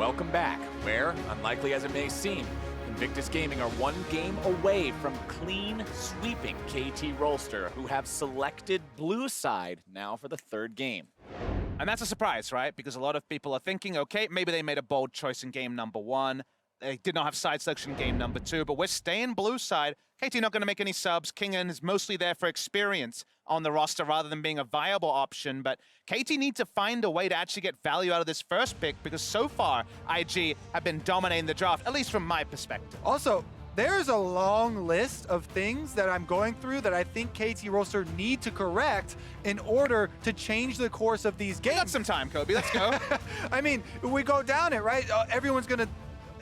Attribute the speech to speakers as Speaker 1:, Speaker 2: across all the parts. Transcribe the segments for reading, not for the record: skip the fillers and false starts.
Speaker 1: Welcome back, where, unlikely as it may seem, Invictus Gaming are one game away from clean sweeping KT Rolster, who have selected blue side now for the third game.
Speaker 2: And that's a surprise, right? Because a lot of people are thinking, okay, maybe they made a bold choice in game number 1. They did not have side selection in game number 2, but we're staying blue side. KT not going to make any subs. Kingen is mostly there for experience on the roster rather than being a viable option, but KT need to find a way to actually get value out of this first pick because so far, IG have been dominating the draft, at least from my perspective.
Speaker 3: Also, there's a long list of things that I'm going through that I think KT Rolster need to correct in order to change the course of these games.
Speaker 2: We got some time, Kobe. Let's go.
Speaker 3: I mean, we go down it, right? Everyone's going to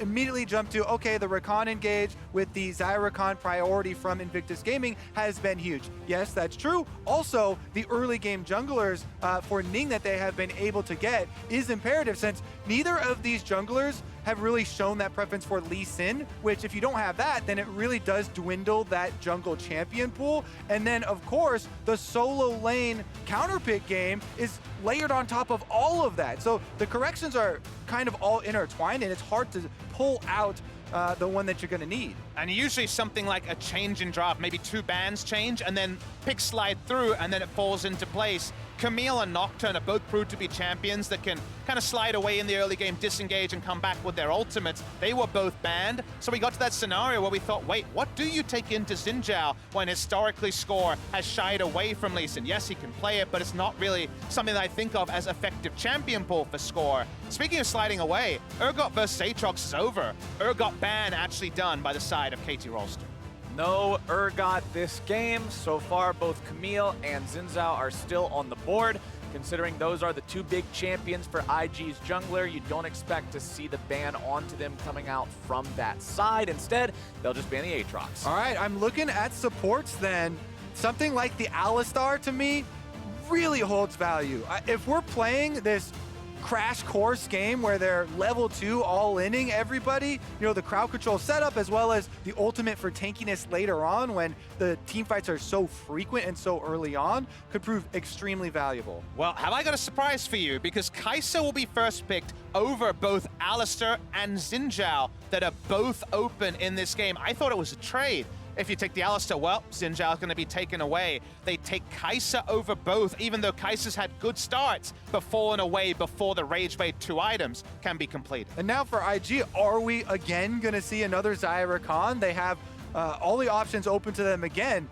Speaker 3: immediately jump to, okay, the Rakan engage with the Xayah Rakan priority from Invictus Gaming has been huge. Yes, that's true. Also, the early game junglers for Ning that they have been able to get is imperative since neither of these junglers have really shown that preference for Lee Sin, which if you don't have that, then it really does dwindle that jungle champion pool. And then, of course, the solo lane counter pick game is layered on top of all of that. So the corrections are kind of all intertwined, and it's hard to pull out the one that you're going to need.
Speaker 2: And usually something like a change in draft, maybe 2 bans change, and then picks slide through, and then it falls into place. Camille and Nocturne are both proved to be champions that can kind of slide away in the early game, disengage, and come back with their ultimates. They were both banned, so we got to that scenario where we thought, wait, what do you take into Xin Zhao when historically Score has shied away from Lee Sin? Yes, he can play it, but it's not really something that I think of as effective champion pool for Score. Speaking of sliding away, Urgot versus Aatrox is over. Urgot ban actually done by the side of KT Rolster.
Speaker 1: No Urgot this game. So far, both Camille and Xin Zhao are still on the board. Considering those are the 2 big champions for IG's jungler, you don't expect to see the ban onto them coming out from that side. Instead, they'll just ban the Aatrox.
Speaker 3: All right, I'm looking at supports then. Something like the Alistar, to me, really holds value. If we're playing this crash course game where they're level 2 all-inning everybody, you know, the crowd control setup as well as the ultimate for tankiness later on when the team fights are so frequent and so early on could prove extremely valuable.
Speaker 2: Well, have I got a surprise for you? Because Xayah will be first picked over both Alistar and Xin Zhao that are both open in this game. I thought it was a trade. If you take the Alistar, well, Xin Zhao is going to be taken away. They take Xayah over both, even though Xayah's had good starts, but fallen away before the Rage Bait 2 items can be completed.
Speaker 3: And now for IG, are we again going to see another Xayah Rakan? They have all the options open to them again.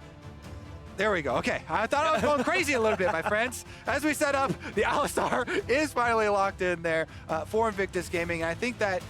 Speaker 3: There we go. Okay, I thought I was going crazy a little bit, my friends. As we set up, the Alistar is finally locked in there for Invictus Gaming. And I think that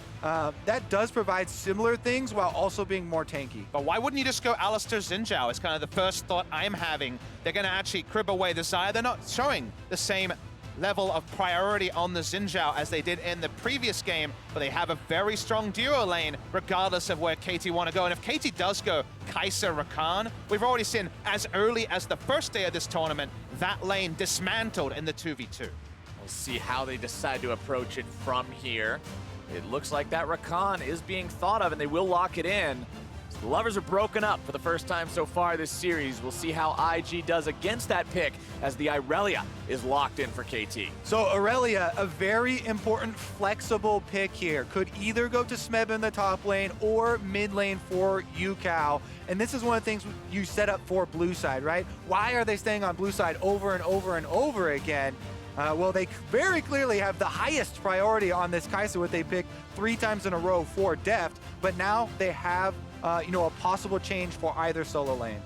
Speaker 3: that does provide similar things while also being more tanky.
Speaker 2: But why wouldn't you just go Alistar Xin Zhao? It's kind of the first thought I'm having. They're going to actually crib away the Xayah. They're not showing the same level of priority on the Xin Zhao as they did in the previous game, but they have a very strong duo lane regardless of where KT want to go. And if KT does go Xayah Rakan, we've already seen as early as the first day of this tournament, that lane dismantled in the 2v2.
Speaker 1: We'll see how they decide to approach it from here. It looks like that Rakan is being thought of, and they will lock it in. So the lovers are broken up for the first time so far this series. We'll see how IG does against that pick as the Irelia is locked in for KT.
Speaker 3: So Irelia, a very important flexible pick here. Could either go to Smeb in the top lane or mid lane for Ucal. And this is one of the things you set up for blue side, right? Why are they staying on blue side over and over and over again? Well, they very clearly have the highest priority on this Xayah, what they picked 3 times in a row for Deft, but now they have you know, a possible change for either solo lane.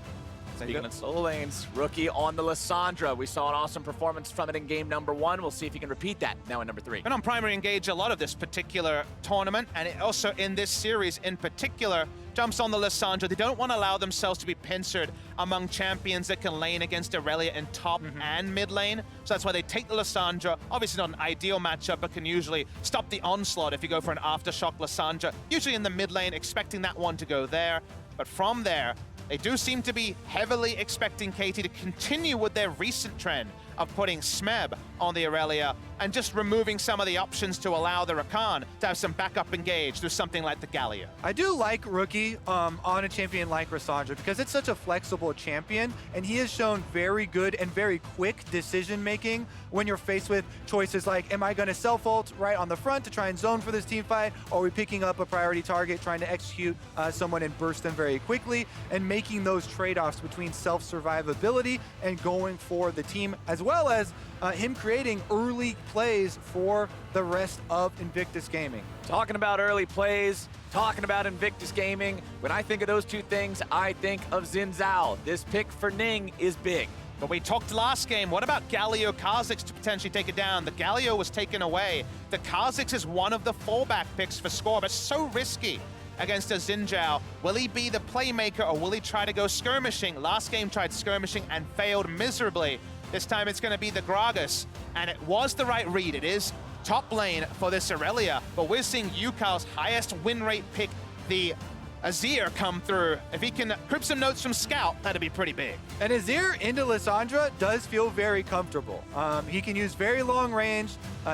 Speaker 1: Speaking of solo lanes, rookie on the Lissandra. We saw an awesome performance from it in game number 1. We'll see if he can repeat that now in number 3.
Speaker 2: Been on primary engage a lot of this particular tournament, and also in this series in particular, jumps on the Lissandra. They don't want to allow themselves to be pincered among champions that can lane against Irelia in top and mid lane. So that's why they take the Lissandra. Obviously not an ideal matchup, but can usually stop the onslaught if you go for an Aftershock Lissandra. Usually in the mid lane, expecting that one to go there. But from there, they do seem to be heavily expecting KT to continue with their recent trend of putting Smeb on the Irelia and just removing some of the options to allow the Rakan to have some backup engage through something like the Galio.
Speaker 3: I do like Rookie on a champion like Lissandra because it's such a flexible champion, and he has shown very good and very quick decision making when you're faced with choices like, am I going to self-ult right on the front to try and zone for this team fight, or are we picking up a priority target, trying to execute someone and burst them very quickly, and making those trade-offs between self-survivability and going for the team, as well as him creating early plays for the rest of Invictus Gaming.
Speaker 1: Talking about early plays, talking about Invictus Gaming, when I think of those two things, I think of Zhao. This pick for Ning is big.
Speaker 2: But we talked last game, what about Galio Kha'Zix to potentially take it down? The Galio was taken away. The Kha'Zix is one of the fallback picks for score, but so risky against a Zhao. Will he be the playmaker, or will he try to go skirmishing? Last game tried skirmishing and failed miserably. This time it's going to be the Gragas, and it was the right read. It is top lane for this Irelia, but we're seeing Ucal's highest win rate pick, the Azir, come through. If he can crib some notes from Scout, that'd be pretty big.
Speaker 3: And Azir into Lissandra does feel very comfortable. He can use very long range,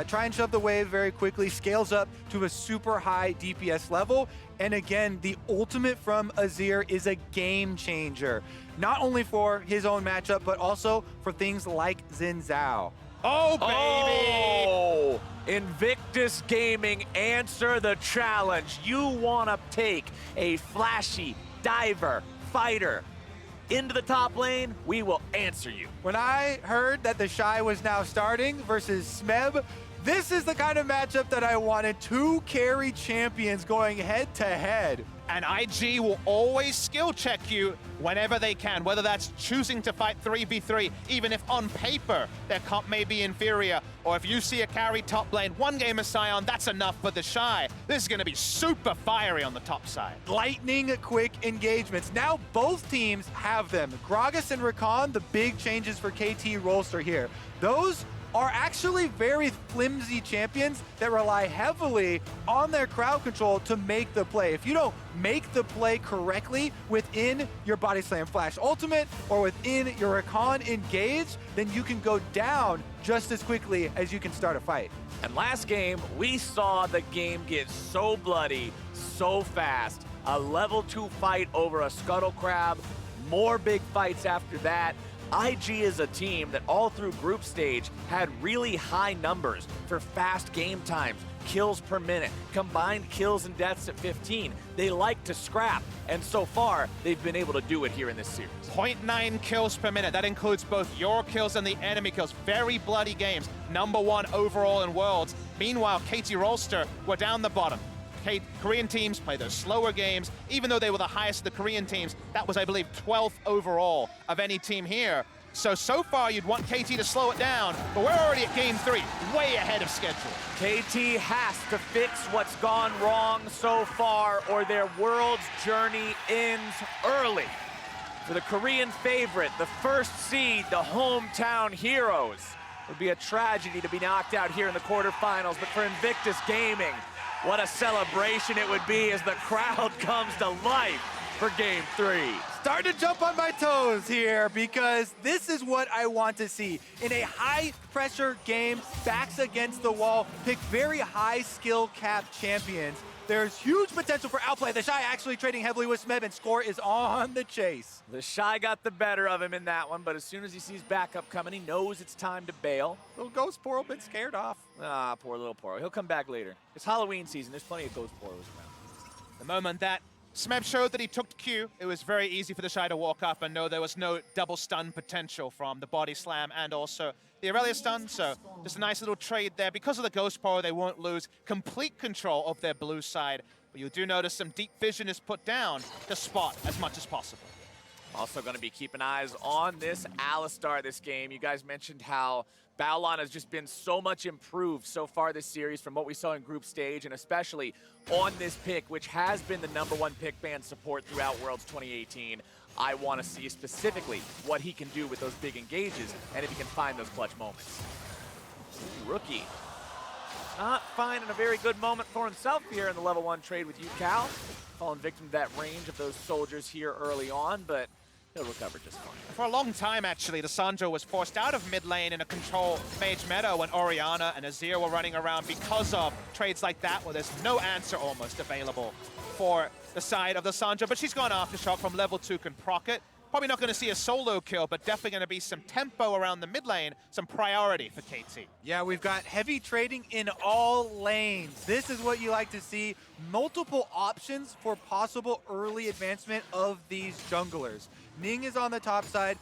Speaker 3: try and shove the wave very quickly, scales up to a super high DPS level. And again, the ultimate from Azir is a game changer. Not only for his own matchup, but also for things like Zhao.
Speaker 2: Oh, baby!
Speaker 1: Oh, Invictus Gaming, answer the challenge. You want to take a flashy diver fighter into the top lane? We will answer you.
Speaker 3: When I heard that TheShy was now starting versus Smeb, this is the kind of matchup that I wanted. Two carry champions going head to head.
Speaker 2: And IG will always skill check you whenever they can, whether that's choosing to fight 3v3, even if on paper their comp may be inferior, or if you see a carry top lane, one game of Sion, that's enough for TheShy. This is going to be super fiery on the top side.
Speaker 3: Lightning quick engagements. Now both teams have them. Gragas and Rakan, the big changes for KT Rolster here. Those are actually very flimsy champions that rely heavily on their crowd control to make the play. If you don't make the play correctly within your Body Slam Flash Ultimate or within your Rakan engage, then you can go down just as quickly as you can start a fight.
Speaker 1: And last game, we saw the game get so bloody, so fast. A level 2 fight over a Scuttle Crab, more big fights after that. IG is a team that all through group stage had really high numbers for fast game times, kills per minute, combined kills and deaths at 15. They like to scrap, and so far, they've been able to do it here in this series.
Speaker 2: 0.9 kills per minute. That includes both your kills and the enemy kills. Very bloody games. #1 overall in Worlds. Meanwhile, KT Rolster were down the bottom. Korean teams play those slower games. Even though they were the highest of the Korean teams, that was, I believe, 12th overall of any team here. So far, you'd want KT to slow it down, but we're already at game 3, way ahead of schedule.
Speaker 1: KT has to fix what's gone wrong so far, or their world's journey ends early. For the Korean favorite, the first seed, the hometown heroes, it would be a tragedy to be knocked out here in the quarterfinals, but for Invictus Gaming, what a celebration it would be as the crowd comes to life for game 3.
Speaker 3: Starting to jump on my toes here because this is what I want to see. In a high pressure game, backs against the wall, pick very high skill cap champions. There's huge potential for outplay. TheShy actually trading heavily with Smeb, and Score is on the chase.
Speaker 1: TheShy got the better of him in that one, but as soon as he sees backup coming, he knows it's time to bail.
Speaker 3: Little Ghost Poro been scared off.
Speaker 1: Ah, poor little Poro. He'll come back later. It's Halloween season. There's plenty of Ghost Poros around.
Speaker 2: The moment that Smeb showed that he took Q, it was very easy for TheShy to walk up and know there was no double stun potential from the body slam and also the Irelia stun, so just a nice little trade there. Because of the Ghost Power, they won't lose complete control of their blue side, but you do notice some deep vision is put down to spot as much as possible.
Speaker 1: Also going to be keeping eyes on this Alistar this game. You guys mentioned how Baolan has just been so much improved so far this series from what we saw in group stage, and especially on this pick, which has been the #1 pick ban support throughout Worlds 2018. I want to see specifically what he can do with those big engages and if he can find those clutch moments. Ooh, Rookie. Not finding a very good moment for himself here in the level 1 trade with Ucal. Falling victim to that range of those soldiers here early on, but he'll recover just fine.
Speaker 2: For a long time, actually, Lissandra was forced out of mid lane in a control mage meta when Orianna and Azir were running around because of trades like that, where there's no answer almost available for the side of Lissandra. But she's gone Aftershock from level 2, can proc it. Probably not going to see a solo kill, but definitely going to be some tempo around the mid lane, some priority for KT.
Speaker 3: Yeah, we've got heavy trading in all lanes. This is what you like to see. Multiple options for possible early advancement of these junglers. Ning is on the top side.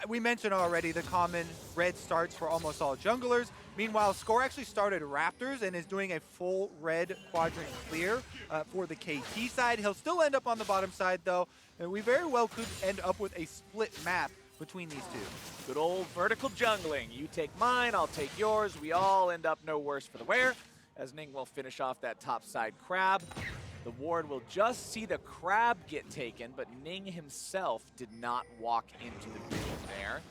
Speaker 3: We mentioned already the common red starts for almost all junglers. Meanwhile, Score actually started Raptors and is doing a full red quadrant clear for the KT side. He'll still end up on the bottom side, though. And we very well could end up with a split map between these two.
Speaker 1: Good old vertical jungling. You take mine, I'll take yours. We all end up no worse for the wear, as Ning will finish off that top side crab. The ward will just see the crab get taken, but Ning himself did not walk into the vision there.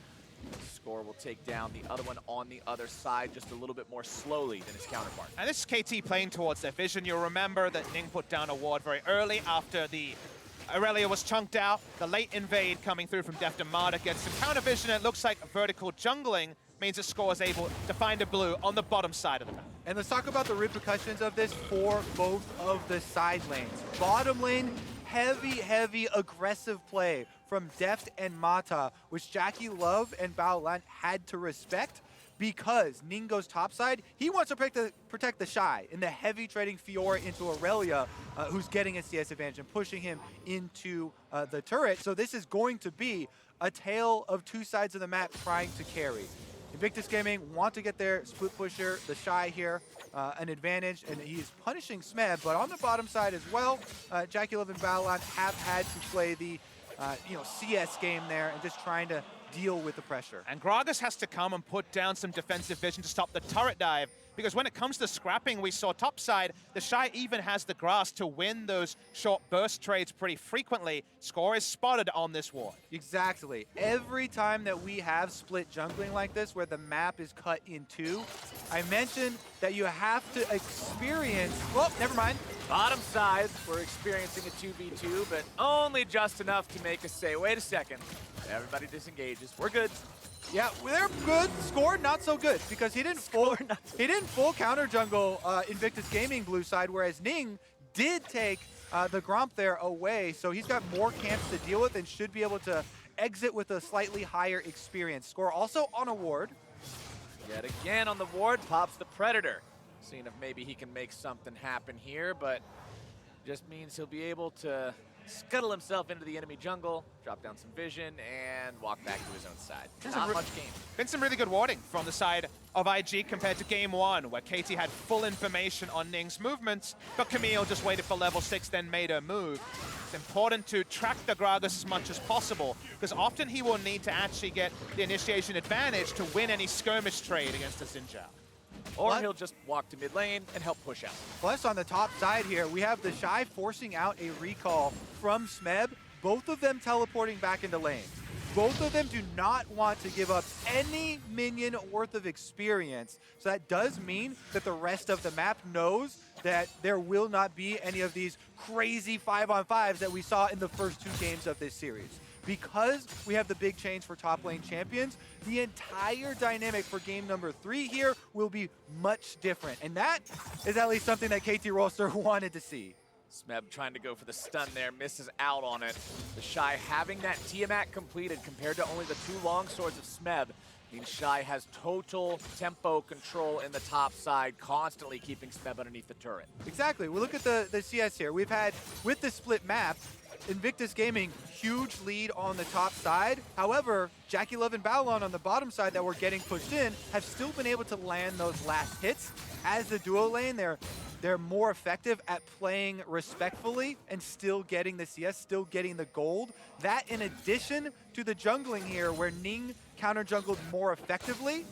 Speaker 1: Score will take down the other one on the other side just a little bit more slowly than his counterpart.
Speaker 2: And this is KT playing towards their vision. You'll remember that Ning put down a ward very early after the Irelia was chunked out. The late invade coming through from Deft and Marta gets some counter vision. It looks like vertical jungling means that Score is able to find a blue on the bottom side of the map.
Speaker 3: And let's talk about the repercussions of this for both of the side lanes. Bottom lane, heavy, aggressive play from Deft and Mata, which JackeyLove and Baolan had to respect because Ning goes topside. He wants to protect the TheShy in the heavy trading Fiora into Irelia, who's getting a CS advantage and pushing him into the turret. So this is going to be a tale of two sides of the map trying to carry. Invictus Gaming want to get their split pusher, the TheShy here, an advantage, and he's punishing Smeb. But on the bottom side as well, JackeyLove and Baolan have had to play the CS game there and just trying to deal with the pressure.
Speaker 2: And Gragas has to come and put down some defensive vision to stop the turret dive, because when it comes to scrapping, we saw topside, the TheShy even has the grass to win those short burst trades pretty frequently. Score is spotted on this ward.
Speaker 3: Exactly. Every time that we have split jungling like this, where the map is cut in two, I mentioned that you have to experience, well, never mind.
Speaker 1: Bottom side, we're experiencing a 2v2, but only just enough to make us say, wait a second. Everybody disengages. We're good.
Speaker 3: Yeah, they're good. Score not so good because he didn't full counter jungle Invictus Gaming blue side, whereas Ning did take the Gromp there away, so he's got more camps to deal with and should be able to exit with a slightly higher experience. Score also on a ward.
Speaker 1: Yet again on the ward pops the Predator. Seeing if maybe he can make something happen here, but just means he'll be able to scuttle himself into the enemy jungle, drop down some vision, and walk back to his own side. Not much game.
Speaker 2: Been some really good warding from the side of IG compared to game one, where KT had full information on Ning's movements, but Camille just waited for level 6, then made her move. It's important to track the Gragas as much as possible, because often he will need to actually get the initiation advantage to win any skirmish trade against a Zhao.
Speaker 1: Or he'll just walk to mid lane and help push out.
Speaker 3: Plus, on the top side here, we have the TheShy forcing out a recall from Smeb, both of them teleporting back into lane. Both of them do not want to give up any minion worth of experience. So that does mean that the rest of the map knows that there will not be any of these crazy 5-on-5s that we saw in the first two games of this series. Because we have the big change for top lane champions, the entire dynamic for game number 3 here will be much different. And that is at least something that KT Rolster wanted to see.
Speaker 1: Smeb trying to go for the stun there, misses out on it. The TheShy having that Tiamat completed compared to only the 2 long swords of Smeb means TheShy has total tempo control in the top side, constantly keeping Smeb underneath the turret.
Speaker 3: Exactly. We look at the CS here. We've had, with the split map, Invictus Gaming, huge lead on the top side. However, JackeyLove and Baolan on the bottom side that were getting pushed in have still been able to land those last hits. As the duo lane, they're more effective at playing respectfully and still getting the CS, still getting the gold. That, in addition to the jungling here, where Ning counter-jungled more effectively,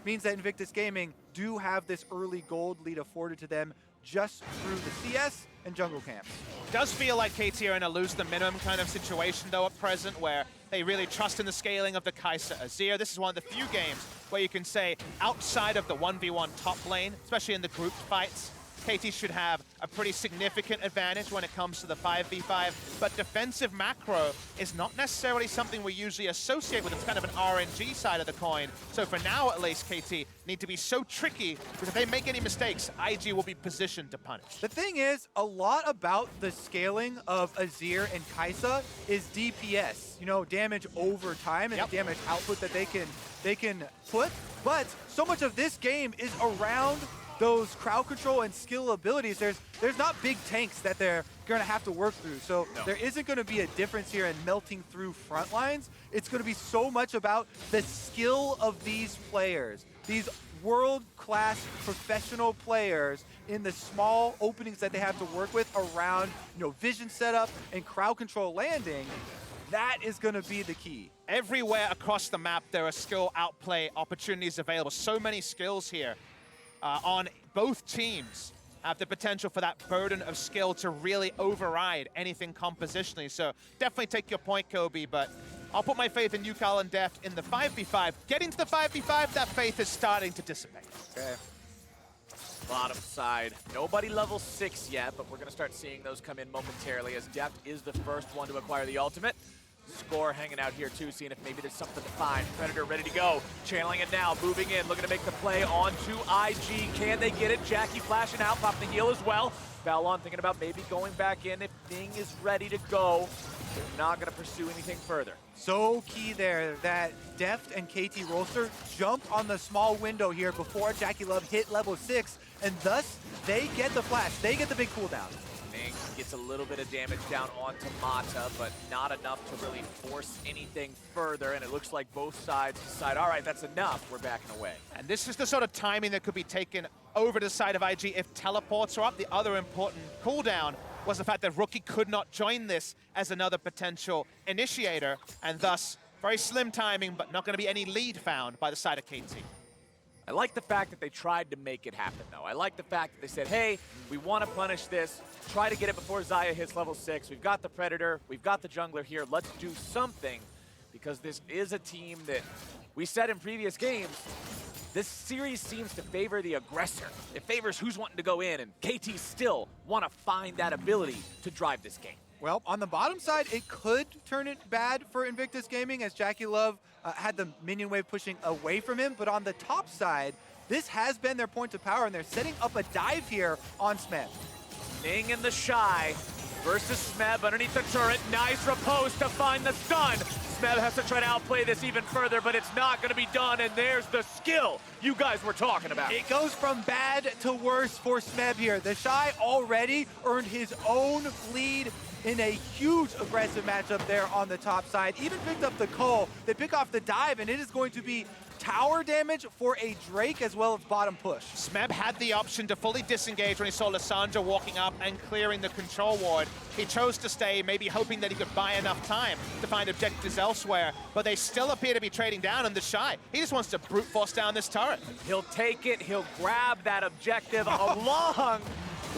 Speaker 3: means that Invictus Gaming do have this early gold lead afforded to them just through the CS and jungle camps.
Speaker 2: Does feel like KT are in a lose the minimum kind of situation though at present, where they really trust in the scaling of the Kai'Sa Azir. This is one of the few games where you can say outside of the 1v1 top lane, especially in the group fights, KT should have a pretty significant advantage when it comes to the 5v5, but defensive macro is not necessarily something we usually associate with. It's kind of an RNG side of the coin. So for now, at least, KT need to be so tricky, because if they make any mistakes, IG will be positioned to punish.
Speaker 3: The thing is, a lot about the scaling of Azir and Xayah is DPS, you know, damage over time and the damage output that they can put. But so much of this game is around those crowd control and skill abilities. There's not big tanks that they're going to have to work through. So there isn't going to be a difference here in melting through front lines. It's going to be so much about the skill of these players, these world-class professional players in the small openings that they have to work with around, you know, vision setup and crowd control landing. That is going to be the key.
Speaker 2: Everywhere across the map, there are skill outplay opportunities available. So many skills here on both teams have the potential for that burden of skill to really override anything compositionally. So definitely take your point, Kobe, but I'll put my faith in Ucal and Deft in the 5v5. Getting to the 5v5, that faith is starting to dissipate.
Speaker 3: Okay.
Speaker 1: Bottom side, nobody level 6 yet, but we're going to start seeing those come in momentarily as Deft is the first one to acquire the ultimate. Score hanging out here too, seeing if maybe there's something to find. Predator ready to go, channeling it now, moving in, looking to make the play onto IG. Can they get it? Jackie flashing out, popping the heal as well. Baolan thinking about maybe going back in if Ning is ready to go. They're not going to pursue anything further.
Speaker 3: So key there that Deft and KT Rolster jumped on the small window here before JackeyLove hit level 6, and thus they get the flash, they get the big cooldown.
Speaker 1: Ning gets a little bit of damage down onto Mata, but not enough to really force anything further, and it looks like both sides decide, all right, that's enough, we're backing away.
Speaker 2: And this is the sort of timing that could be taken over to the side of IG if teleports are up. The other important cooldown was the fact that Rookie could not join this as another potential initiator, and thus very slim timing, but not going to be any lead found by the side of KT.
Speaker 1: I like the fact that they tried to make it happen, though. I like the fact that they said, hey, we want to punish this, try to get it before Xayah hits level 6. We've got the Predator, we've got the jungler here, let's do something, because this is a team that we said in previous games, this series seems to favor the aggressor. It favors who's wanting to go in, and KT still want to find that ability to drive this game.
Speaker 3: Well, on the bottom side, it could turn it bad for Invictus Gaming as JackeyLove had the minion wave pushing away from him. But on the top side, this has been their point of power, and they're setting up a dive here on Smeb.
Speaker 1: Ning and TheShy versus Smeb underneath the turret. Nice repose to find the stun. Smeb has to try to outplay this even further, but it's not going to be done, and there's the skill you guys were talking about.
Speaker 3: It goes from bad to worse for Smeb here. TheShy already earned his own lead in a huge aggressive matchup there on the top side. Even picked up the Cull. They pick off the dive, and it is going to be tower damage for a Drake as well as bottom push.
Speaker 2: Smeb had the option to fully disengage when he saw Lissandra walking up and clearing the control ward. He chose to stay, maybe hoping that he could buy enough time to find objectives elsewhere, but they still appear to be trading down, and TheShy, he just wants to brute force down this turret.
Speaker 1: He'll take it, he'll grab that objective along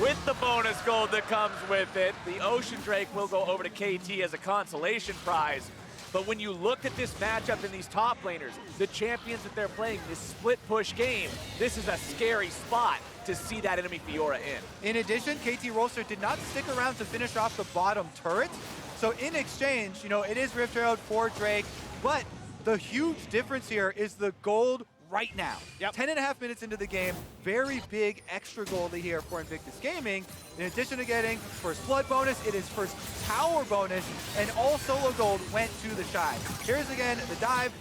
Speaker 1: with the bonus gold that comes with it. The Ocean Drake will go over to KT as a consolation prize. But when you look at this matchup in these top laners, the champions that they're playing, this split push game, this is a scary spot to see that enemy Fiora in.
Speaker 3: In addition, KT Rolster did not stick around to finish off the bottom turret. So in exchange, you know, it is Rift Herald for Drake, but the huge difference here is the gold right now. 10.5 minutes into the game, very big extra goldie here for Invictus Gaming. In addition to getting first blood bonus, it is first tower bonus, and all solo gold went to TheShy. Here's again the dive.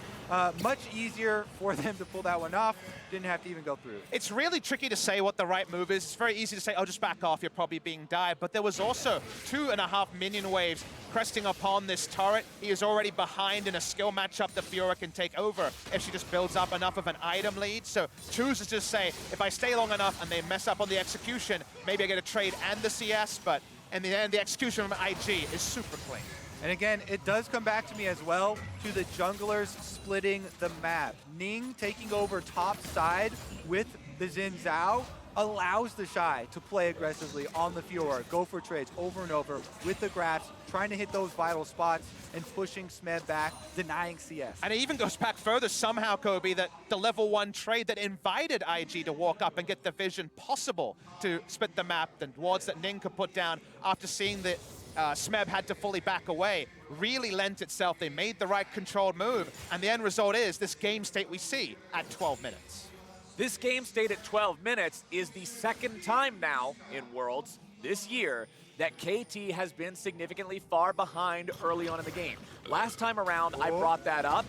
Speaker 3: Much easier for them to pull that one off. Didn't have to even go through.
Speaker 2: It's really tricky to say what the right move is. It's very easy to say, oh, just back off, you're probably being dived. But there was also 2.5 minion waves cresting upon this turret. He is already behind in a skill matchup that Fiora can take over if she just builds up enough of an item lead. So chooses to say, if I stay long enough and they mess up on the execution, maybe I get a trade and the CS, but in the end, the execution from IG is super clean.
Speaker 3: And again, it does come back to me as well to the junglers splitting the map. Ning taking over top side with the Zhao. allows TheShy to play aggressively on the Fiora, go for trades over and over with the grabs, trying to hit those vital spots and pushing Smeb back, denying CS.
Speaker 2: And it even goes back further somehow, Kobe, that the level 1 trade that invited IG to walk up and get the vision possible to split the map, the wards that Ning could put down after seeing that Smeb had to fully back away, really lent itself. They made the right controlled move, and the end result is this game state we see at 12 minutes.
Speaker 1: This game state at 12 minutes is the second time now in Worlds this year that KT has been significantly far behind early on in the game. Last time around, I brought that up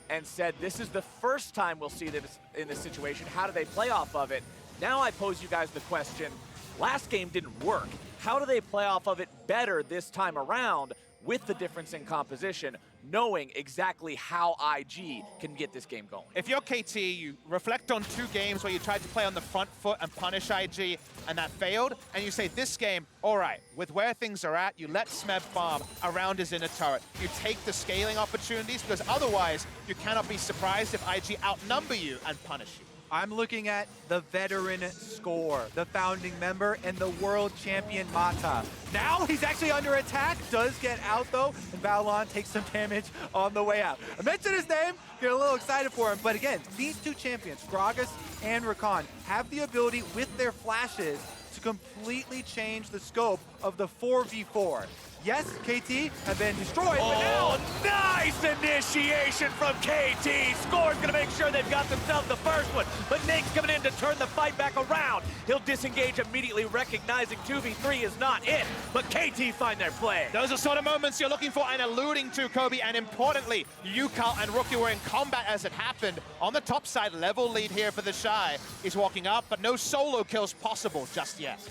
Speaker 1: and said this is the first time we'll see this in this situation. How do they play off of it? Now I pose you guys the question, last game didn't work. How do they play off of it better this time around with the difference in composition, knowing exactly how IG can get this game going?
Speaker 2: If you're KT, you reflect on 2 games where you tried to play on the front foot and punish IG, and that failed, and you say this game, all right, with where things are at, you let Smeb farm around his inner turret. You take the scaling opportunities, because otherwise you cannot be surprised if IG outnumber you and punish you.
Speaker 3: I'm looking at the veteran score, the founding member, and the world champion Mata. Now he's actually under attack, does get out though, and Baolan takes some damage on the way out. I mentioned his name, get a little excited for him, but again, these 2 champions, Gragas and Rakan, have the ability with their flashes to completely change the scope of the 4v4. Yes, KT have been destroyed, but now...
Speaker 1: Nice initiation from KT. Score's gonna make sure they've got themselves the first one, but Ning's coming in to turn the fight back around. He'll disengage immediately, recognizing 2v3 is not it, but KT find their play.
Speaker 2: Those are sort of moments you're looking for and alluding to, Kobe, and importantly, Ucal and Rookie were in combat as it happened. On the top side, level lead here for TheShy. He's walking up, but no solo kills possible just yet.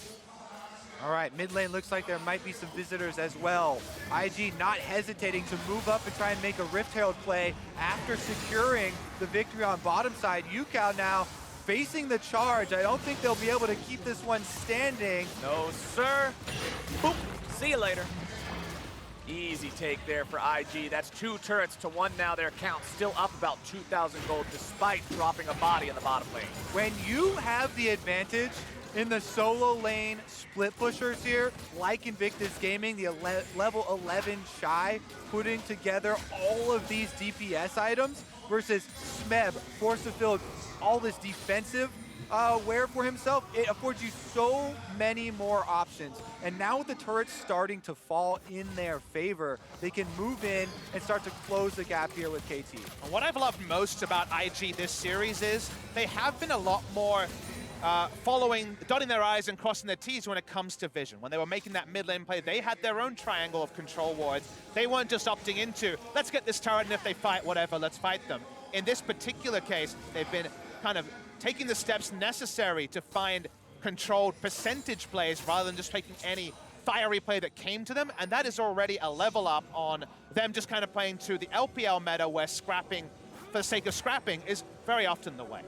Speaker 3: All right, mid lane looks like there might be some visitors as well. IG not hesitating to move up and try and make a Rift Herald play after securing the victory on bottom side. Ucal now facing the charge. I don't think they'll be able to keep this one standing.
Speaker 1: No, sir. Boop. See you later. Easy take there for IG. That's 2 turrets to 1 now. Their count still up about 2,000 gold despite dropping a body in the bottom lane.
Speaker 3: When you have the advantage in the solo lane split pushers here, like Invictus Gaming, the level 11 Shy, putting together all of these DPS items versus Smeb, force to fill all this defensive wear for himself, it affords you so many more options. And now with the turrets starting to fall in their favor, they can move in and start to close the gap here with KT.
Speaker 2: And what I've loved most about IG this series is they have been a lot more dotting their I's and crossing their T's when it comes to vision. When they were making that mid lane play, they had their own triangle of control wards. They weren't just opting into, let's get this turret, and if they fight, whatever, let's fight them. In this particular case, they've been kind of taking the steps necessary to find controlled percentage plays rather than just taking any fiery play that came to them, and that is already a level up on them just kind of playing to the LPL meta where scrapping for the sake of scrapping is very often the way.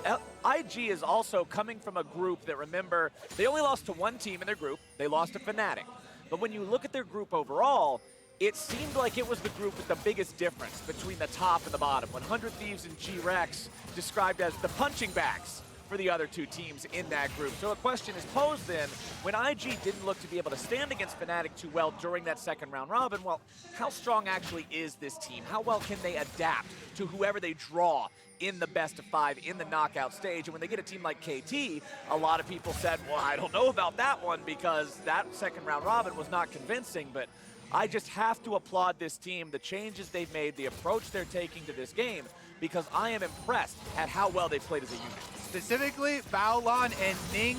Speaker 1: Well, IG is also coming from a group that, remember, they only lost to 1 team in their group. They lost to Fnatic. But when you look at their group overall, it seemed like it was the group with the biggest difference between the top and the bottom. 100 Thieves and G-Rex described as the punching bags for the other 2 teams in that group. So a question is posed then, when IG didn't look to be able to stand against Fnatic too well during that second round robin, well, how strong actually is this team? How well can they adapt to whoever they draw in the best of 5 in the knockout stage? And when they get a team like KT, a lot of people said, well, I don't know about that one because that second round robin was not convincing, but I just have to applaud this team, the changes they've made, the approach they're taking to this game, because I am impressed at how well they played as a unit.
Speaker 3: Specifically, Baolan and Ning,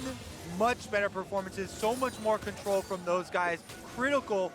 Speaker 3: much better performances, so much more control from those guys, critical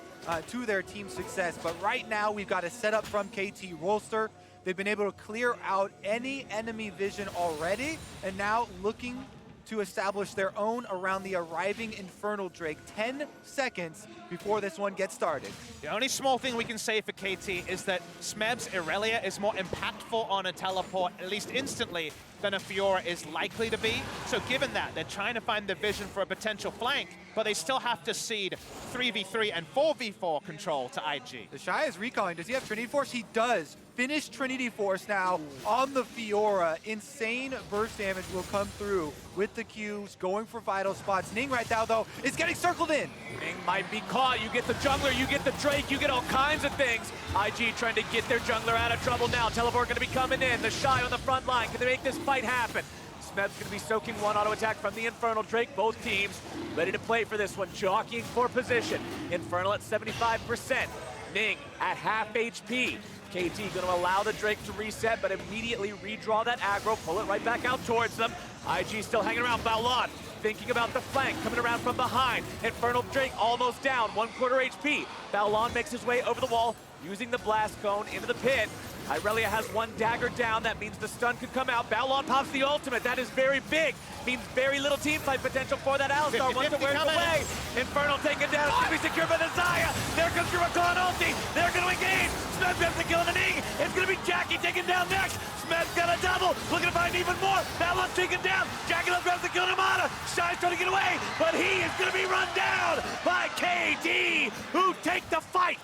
Speaker 3: to their team's success. But right now, we've got a setup from KT Rolster. They've been able to clear out any enemy vision already, and now looking to establish their own around the arriving Infernal Drake 10 seconds before this one gets started.
Speaker 2: The only small thing we can say for KT is that Smeb's Irelia is more impactful on a teleport, at least instantly, than a Fiora is likely to be. So given that, they're trying to find the vision for a potential flank. but they still have to cede 3v3 and 4v4 control to IG.
Speaker 3: TheShy is recalling. Does he have Trinity Force? He does. Finish Trinity Force now on the Fiora. Insane burst damage will come through with the Qs going for vital spots. Ning right now, though, is getting circled in.
Speaker 1: Ning might be caught. You get the jungler, you get the Drake, you get all kinds of things. IG trying to get their jungler out of trouble now. Teleport going to be coming in. TheShy on the front line. Can they make this fight happen? Smeb's going to be soaking one auto attack from the Infernal Drake. Both teams ready to play for this one. Jockeying for position. Infernal at 75%. Ning at half HP. KT going to allow the Drake to reset, but immediately redraw that aggro, pull it right back out towards them. IG still hanging around. Baolan thinking about the flank, coming around from behind. Infernal Drake almost down, 1/4 HP. Baolan makes his way over the wall, using the blast cone into the pit. Irelia has one dagger down. That means the stun could come out. Baolan pops the ultimate. That is very big. Means very little team fight potential for that Alistar once it wears away. Infernal taken down. It's going to be secured by the Xayah. There comes your Rakan ulti. They're going to engage. Smeb gets the kill on the Ning. It's going to be Jackie taken down next. Smeb's got a double. Looking to find even more. Baolan's taken down. JackeyLove grabs the kill on Amada. Shy's trying to get away, but he is going to be run down by KT, who take the fight.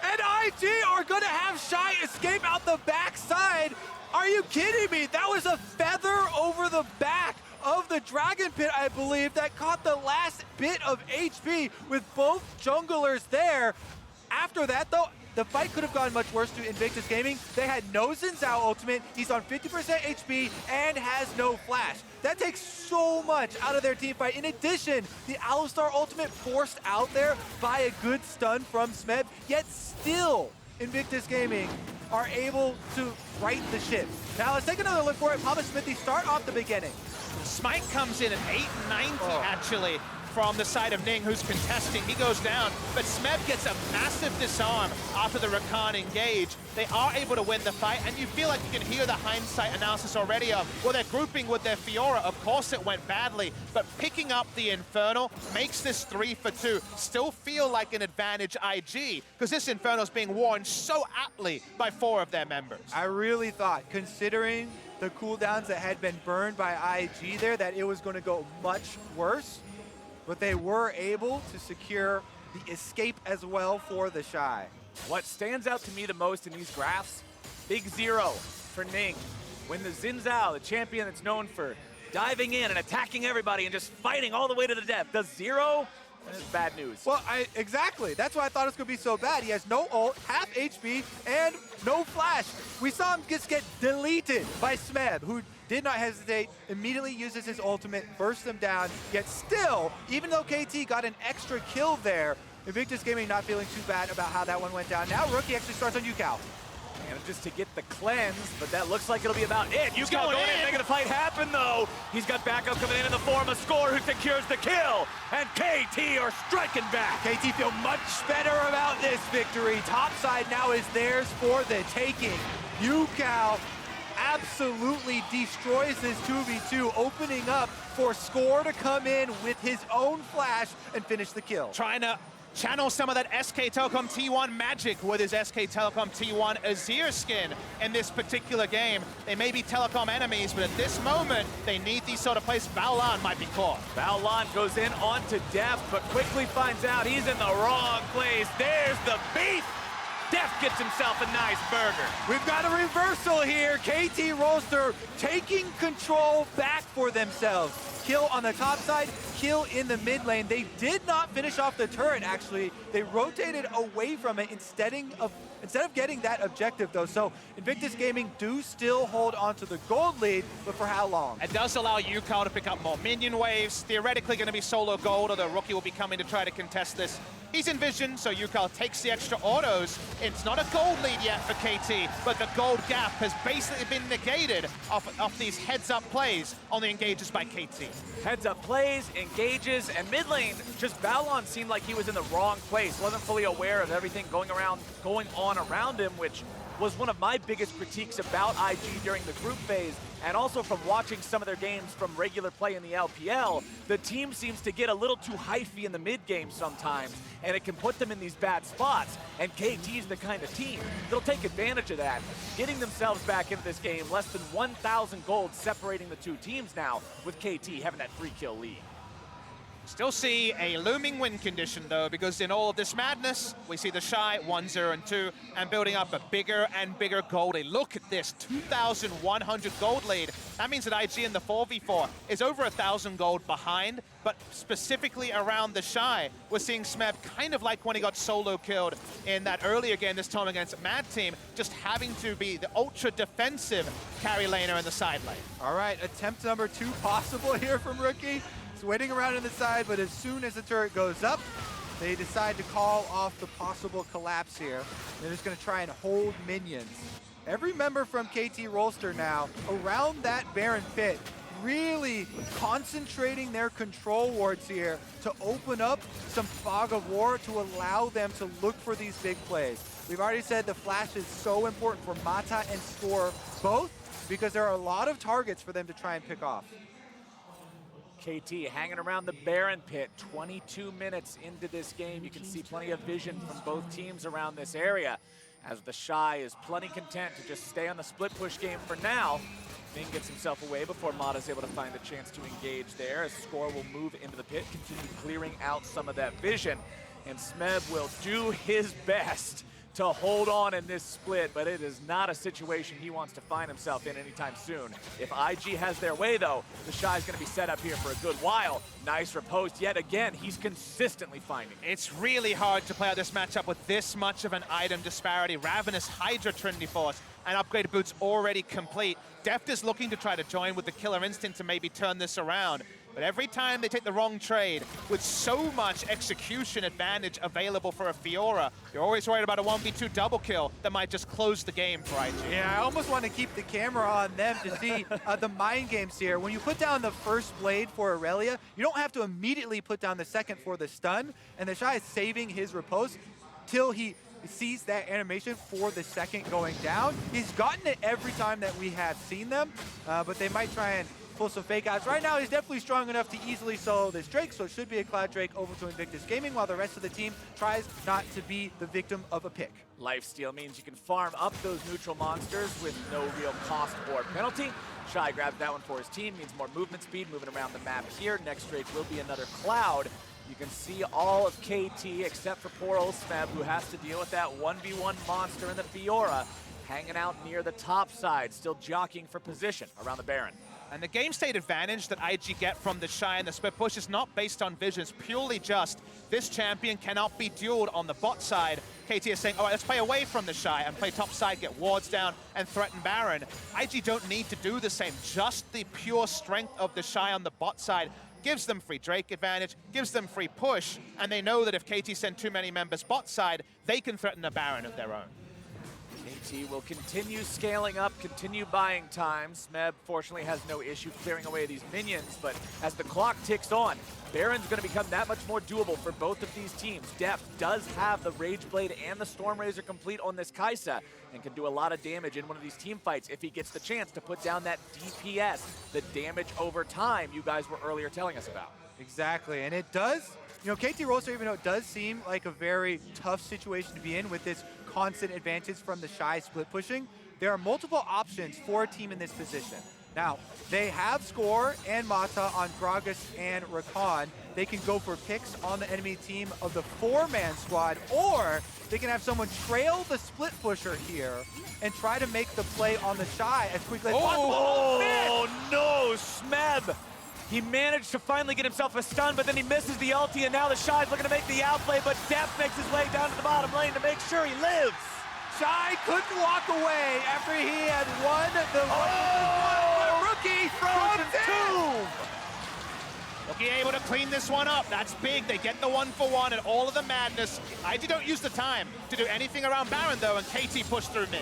Speaker 3: And IG are going to have Shy escape out the backside. Are you kidding me? That was a feather over the back of the Dragon Pit, I believe, that caught the last bit of HP with both junglers there. After that, though, the fight could have gone much worse to Invictus Gaming. They had no Zhao ultimate. He's on 50% HP and has no flash. That takes so much out of their team fight. In addition, the Alistar ultimate forced out there by a good stun from Smeb, yet still Invictus Gaming are able to right the ship. Now let's take another look for it. Papa Smithy, start off the beginning.
Speaker 2: Smite comes in at 890 actually from the side of Ning, who's contesting. He goes down, but Smeb gets a massive disarm after the Rakan engage. They are able to win the fight, and you feel like you can hear the hindsight analysis already of, well, they're grouping with their Fiora. Of course it went badly, but picking up the Infernal makes this 3 for 2 still feel like an advantage IG, because this Infernal's being worn so aptly by 4 of their members.
Speaker 3: I really thought, considering the cooldowns that had been burned by IG there, that it was going to go much worse. But they were able to secure the escape as well for TheShy.
Speaker 1: What stands out to me the most in these graphs, big 0 for Ning. When the Zhao, the champion that's known for diving in and attacking everybody and just fighting all the way to the death, does 0, that's bad news.
Speaker 3: Well, exactly. That's why I thought it was going to be so bad. He has no ult, half HP, and no flash. We saw him just get deleted by Smeb, who did not hesitate, immediately uses his ultimate, bursts them down, yet still, even though KT got an extra kill there, Invictus Gaming not feeling too bad about how that one went down. Now Rookie actually starts on Ucal.
Speaker 1: Manages to get the cleanse, but that looks like it'll be about it. Ucal going in, making the fight happen though. He's got backup coming in the form of Score, who secures the kill, and KT are striking back.
Speaker 3: KT feel much better about this victory. Topside now is theirs for the taking. Ucal absolutely destroys this 2v2, opening up for Score to come in with his own flash and finish the kill.
Speaker 2: Trying to channel some of that SK Telecom T1 magic with his SK Telecom T1 Azir skin in this particular game. They may be Telecom enemies, but at this moment, they need these sort of plays. Baolan might be caught.
Speaker 1: Baolan goes in onto Deft, but quickly finds out he's in the wrong place. There's the beef. Deft gets himself a nice burger.
Speaker 3: We've got a reversal here. KT Rolster taking control back for themselves. Kill on the top side, kill in the mid lane. They did not finish off the turret, actually. They rotated away from it instead of getting that objective, though. So Invictus Gaming do still hold onto the gold lead, but for how long?
Speaker 2: It does allow Ucal to pick up more minion waves. Theoretically going to be solo gold, or the Rookie will be coming to try to contest this. He's in vision, so Ucal takes the extra autos. It's not a gold lead yet for KT, but the gold gap has basically been negated off these heads-up plays on the engages by KT.
Speaker 1: Heads-up plays, engages, and mid lane, just Baolan seemed like he was in the wrong place. Wasn't fully aware of everything going on around him, which was one of my biggest critiques about IG during the group phase, and also from watching some of their games from regular play in the LPL. The team seems to get a little too hyphy in the mid game sometimes, and it can put them in these bad spots, and KT's the kind of team that'll take advantage of that, getting themselves back into this game. Less than 1,000 gold separating the two teams now, with KT having that 3-kill lead.
Speaker 2: Still see a looming win condition, though, because in all of this madness, we see TheShy 1-0 and 2, and building up a bigger and bigger gold lead. Look at this, 2,100 gold lead. That means that IG in the 4v4 is over 1,000 gold behind, but specifically around TheShy, we're seeing Smeb kind of like when he got solo killed in that earlier game this time against Mad Team, just having to be the ultra defensive carry laner in the side lane.
Speaker 3: All right, attempt number 2 possible here from Rookie. He's waiting around on the side, but as soon as the turret goes up, they decide to call off the possible collapse here. They're just going to try and hold minions. Every member from KT Rolster now around that Baron pit, really concentrating their control wards here to open up some fog of war to allow them to look for these big plays. We've already said the flash is so important for Mata and Score both because there are a lot of targets for them to try and pick off.
Speaker 1: KT hanging around the Baron pit, 22 minutes into this game. You can see plenty of vision from both teams around this area, as TheShy is plenty content to just stay on the split push game for now. Ning gets himself away before Mata's able to find a chance to engage there, as Score will move into the pit, continue clearing out some of that vision, and Smeb will do his best to hold on in this split, but it is not a situation he wants to find himself in anytime soon. If IG has their way, though, TheShy is going to be set up here for a good while. Nice riposte yet again. He's consistently finding it.
Speaker 2: It's really hard to play out this matchup with this much of an item disparity. Ravenous Hydra Trinity Force and upgraded boots already complete. Deft is looking to try to join with the Killer Instinct to maybe turn this around. But every time they take the wrong trade, with so much execution advantage available for a Fiora, you're always worried about a 1v2 double kill that might just close the game for IG.
Speaker 3: Yeah, I almost want to keep the camera on them to see the mind games here. When you put down the first blade for Irelia, you don't have to immediately put down the second for the stun, and TheShy is saving his riposte till he sees that animation for the second going down. He's gotten it every time that we have seen them, but they might try and pull some fake outs. Right now, he's definitely strong enough to easily solo this Drake, so it should be a Cloud Drake over to Invictus Gaming, while the rest of the team tries not to be the victim of a pick.
Speaker 1: Lifesteal means you can farm up those neutral monsters with no real cost or penalty. Shy grabs that one for his team, means more movement speed, moving around the map here. Next Drake will be another Cloud. You can see all of KT except for poor old Smeb, who has to deal with that 1v1 monster in the Fiora, hanging out near the top side, still jockeying for position around the Baron.
Speaker 2: And the game state advantage that IG get from TheShy and the split push is not based on vision. It's purely just this champion cannot be dueled on the bot side. KT is saying, all right, let's play away from TheShy and play top side, get wards down, and threaten Baron. IG don't need to do the same. Just the pure strength of TheShy on the bot side gives them free Drake advantage, gives them free push, and they know that if KT send too many members bot side, they can threaten a Baron of their own.
Speaker 1: KT will continue scaling up, continue buying time. Smeb, fortunately, has no issue clearing away these minions, but as the clock ticks on, Baron's going to become that much more doable for both of these teams. Deft does have the Rage Blade and the Storm Razor complete on this Xayah and can do a lot of damage in one of these team fights if he gets the chance to put down that DPS, the damage over time you guys were earlier telling us about.
Speaker 3: Exactly, and it does, you know, KT Rolster, even though it does seem like a very tough situation to be in with this constant advantage from TheShy split pushing, there are multiple options for a team in this position. Now, they have Score and Mata on Gragas and Rakan. They can go for picks on the enemy team of the 4-man squad, or they can have someone trail the split pusher here and try to make the play on TheShy as quickly as possible.
Speaker 1: Oh, no, Smeb! He managed to finally get himself a stun, but then he misses the ulti, and now TheShy's looking to make the outplay, but Deft makes his way down to the bottom lane to make sure he lives.
Speaker 3: Shy couldn't walk away after he had won the Rookie
Speaker 1: Frozen Tomb!
Speaker 2: Rookie able to clean this one up. That's big. They get the 1-for-1 and all of the madness. IG don't use the time to do anything around Baron, though, and KT push through mid.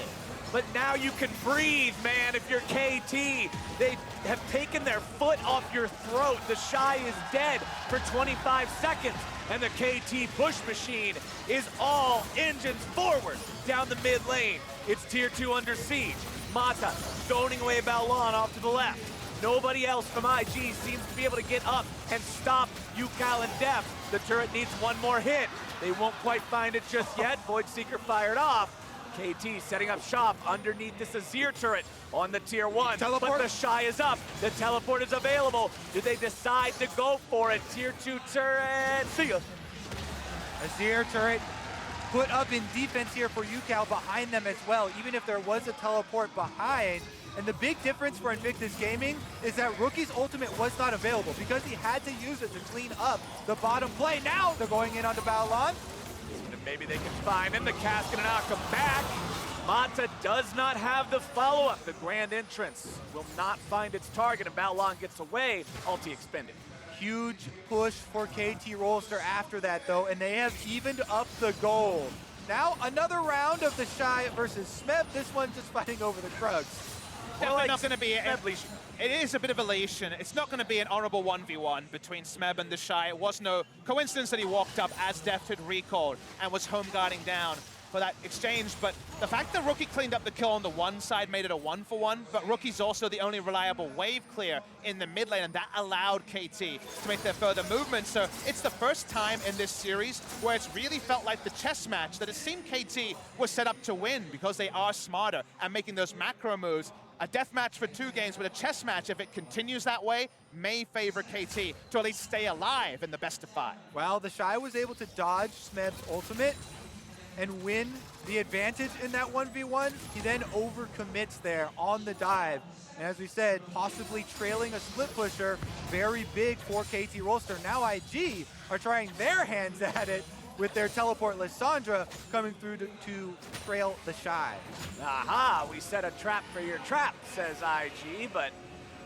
Speaker 1: But now you can breathe, man, if you're KT. They have taken their foot off your throat. TheShy is dead for 25 seconds, and the KT push machine is all engines forward down the mid lane. It's tier 2 under siege. Mata stoning away Baolan off to the left. Nobody else from IG seems to be able to get up and stop Ucal and Deft. The turret needs one more hit. They won't quite find it just yet. Void Seeker fired off. KT setting up shop underneath this Azir turret on the tier 1.
Speaker 3: Teleport.
Speaker 1: But TheShy is up. The teleport is available. Do they decide to go for it? Tier 2 turret. See ya.
Speaker 3: Azir turret put up in defense here for Ucal behind them as well, even if there was a teleport behind. And the big difference for Invictus Gaming is that Rookie's ultimate was not available because he had to use it to clean up the bottom play. Now they're going in onto Baolan.
Speaker 1: Maybe they can find him. The cast gonna knock him back. Mata does not have the follow-up. The grand entrance will not find its target, and Baolan gets away. Ulti expended.
Speaker 3: Huge push for KT Rolster after that, though, and they have evened up the goal. Now another round of TheShy versus Smeb. This one just fighting over the Krugs.
Speaker 2: Definitely not going to be it is a bit of elation. It's not going to be an honorable 1v1 between Smeb and TheShy. It was no coincidence that he walked up as Deft had recalled and was home guarding down for that exchange. But the fact that Rookie cleaned up the kill on the one side made it a 1-for-1, but Rookie's also the only reliable wave clear in the mid lane, and that allowed KT to make their further movement. So it's the first time in this series where it's really felt like the chess match that it seemed KT was set up to win because they are smarter and making those macro moves. A death match for 2 games, but a chess match, if it continues that way, may favor KT to at least stay alive in the best of 5.
Speaker 3: Well, TheShy was able to dodge Smeb's ultimate and win the advantage in that 1v1. He then overcommits there on the dive. And as we said, possibly trailing a split pusher, very big for KT Rolster. Now IG are trying their hands at it with their teleport Lissandra coming through to trail TheShy.
Speaker 1: Aha, we set a trap for your trap, says IG, but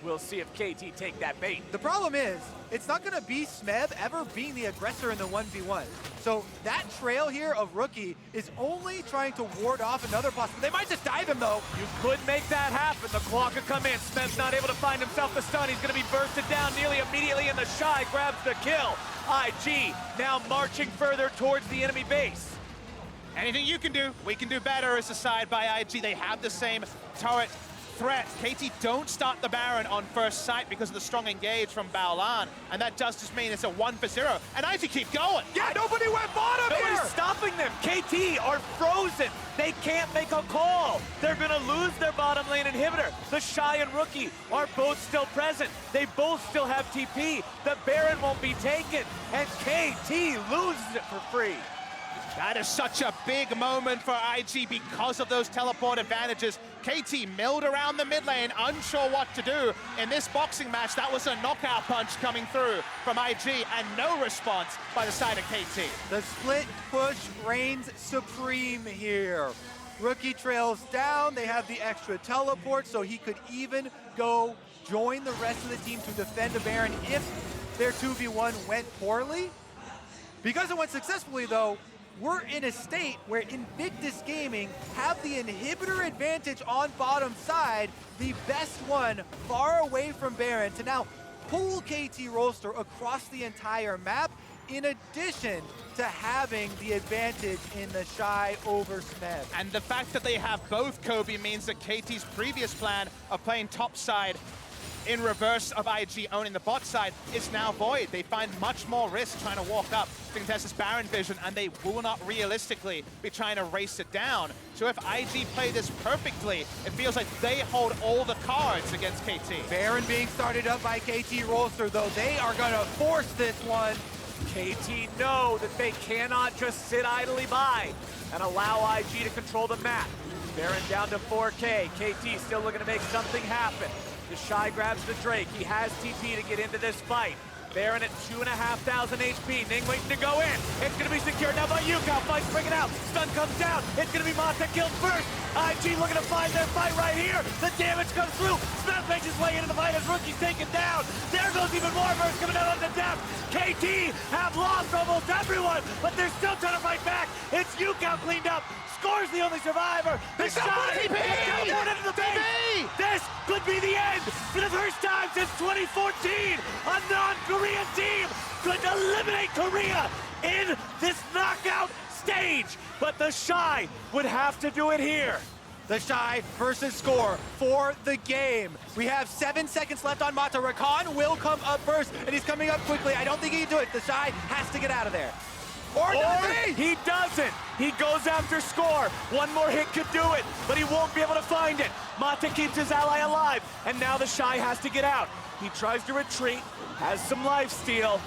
Speaker 1: we'll see if KT take that bait.
Speaker 3: The problem is, it's not gonna be Smeb ever being the aggressor in the 1v1. So that trail here of Rookie is only trying to ward off another possible. They might just dive him though.
Speaker 1: You could make that happen. The claw could come in. Smeb's not able to find himself the stun. He's gonna be bursted down nearly immediately, and TheShy grabs the kill. IG now marching further towards the enemy base.
Speaker 2: Anything you can do, we can do better as a side by IG. They have the same turret threat. KT don't start the Baron on first sight because of the strong engage from Baolan, and that does just mean it's a 1-for-0. And IG keep going.
Speaker 3: Yeah, nobody went bottom here!
Speaker 1: Nobody's stopping them. KT are frozen. They can't make a call. They're gonna lose their bottom lane inhibitor. TheShy and Rookie are both still present. They both still have TP. The Baron won't be taken, and KT loses it for free.
Speaker 2: That is such a big moment for IG because of those teleport advantages. KT milled around the mid lane, unsure what to do. In this boxing match, that was a knockout punch coming through from IG, and no response by the side of KT.
Speaker 3: The split push reigns supreme here. Rookie trails down, they have the extra teleport, so he could even go join the rest of the team to defend the Baron if their 2v1 went poorly. Because it went successfully though, we're in a state where Invictus Gaming have the inhibitor advantage on bottom side, the best one far away from Baron, to now pull KT Rolster across the entire map, in addition to having the advantage in TheShy over Smeb.
Speaker 2: And the fact that they have both Kobe means that KT's previous plan of playing top side in reverse of IG owning the bot side is now void. They find much more risk trying to walk up to contest this Baron vision, and they will not realistically be trying to race it down. So if IG play this perfectly, it feels like they hold all the cards against KT.
Speaker 3: Baron being started up by KT Rolster, though. They are gonna force this one.
Speaker 1: KT know that they cannot just sit idly by and allow IG to control the map. Baron down to 4K. KT still looking to make something happen. TheShy grabs the Drake. He has TP to get into this fight. Baron at 2,500 HP. Ning waiting to go in. It's going to be secured now by Ucal. Fight's bringing out. Stun comes down. It's going to be Mata killed first. IG looking to find their fight right here. The damage comes through. Smeb makes his way into the fight as Rookie's taken down. There goes even more burst coming out on the Deft. KT have lost almost everyone, but they're still trying to fight back. It's Ucal cleaned up. Scores the only survivor. TheShy is teleported into the base. This could be the end. For the first time since 2014, a non-Korean team could eliminate Korea in this knockout stage. But TheShy would have to do it here.
Speaker 3: TheShy versus Score for the game. We have 7 seconds left on Mata. Rakan will come up first, and he's coming up quickly. I don't think he can do it. TheShy has to get out of there. Or does he?
Speaker 1: He doesn't. He goes after Score. One more hit could do it, but he won't be able to find it. Mata keeps his ally alive, and now TheShy has to get out. He tries to retreat, has some lifesteal,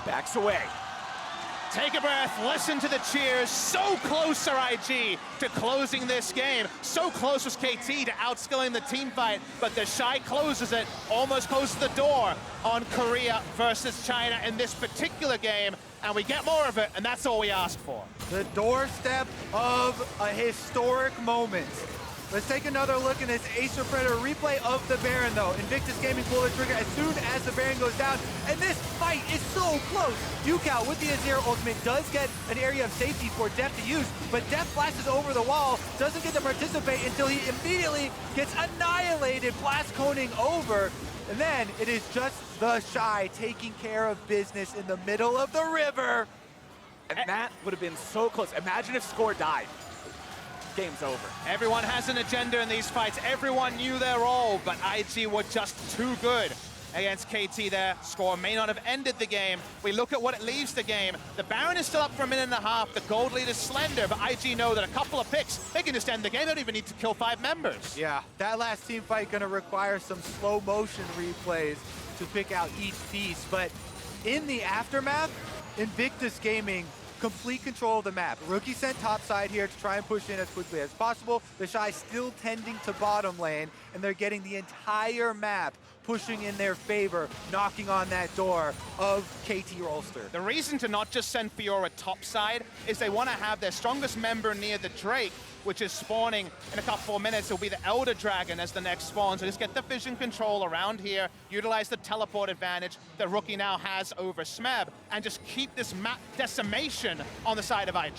Speaker 1: backs away.
Speaker 2: Take a breath, listen to the cheers. So close are IG to closing this game. So close was KT to outskilling the team fight, but TheShy closes it, almost closes the door on Korea versus China in this particular game, and we get more of it, and that's all we ask for.
Speaker 3: The doorstep of a historic moment. Let's take another look at this Acer Predator replay of the Baron, though. Invictus Gaming pull the trigger as soon as the Baron goes down, and this fight is so close. Ucal with the Azir ultimate does get an area of safety for Deft to use, but Deft flashes over the wall, doesn't get to participate until he immediately gets annihilated, blast coning over, and then it is just TheShy taking care of business in the middle of the river.
Speaker 1: And that would have been so close. Imagine if Score died. Game's over.
Speaker 2: Everyone has an agenda in these fights. Everyone knew their role, but IG were just too good against KT there. Score may not have ended the game. We look at what it leaves the game. The Baron is still up for a minute and a half. The gold lead is slender, but IG know that a couple of picks, they can just end the game. They don't even need to kill 5 members.
Speaker 3: Yeah, that last team fight gonna require some slow motion replays to pick out each piece, but in the aftermath, Invictus Gaming complete control of the map. Rookie sent topside here to try and push in as quickly as possible. TheShy still tending to bottom lane, and they're getting the entire map pushing in their favor, knocking on that door of KT Rolster.
Speaker 2: The reason to not just send Fiora topside is they want to have their strongest member near the Drake, which is spawning in a couple more minutes. It'll be the Elder Dragon as the next spawn. So just get the vision control around here, utilize the teleport advantage that Rookie now has over Smeb, and just keep this map decimation on the side of IG.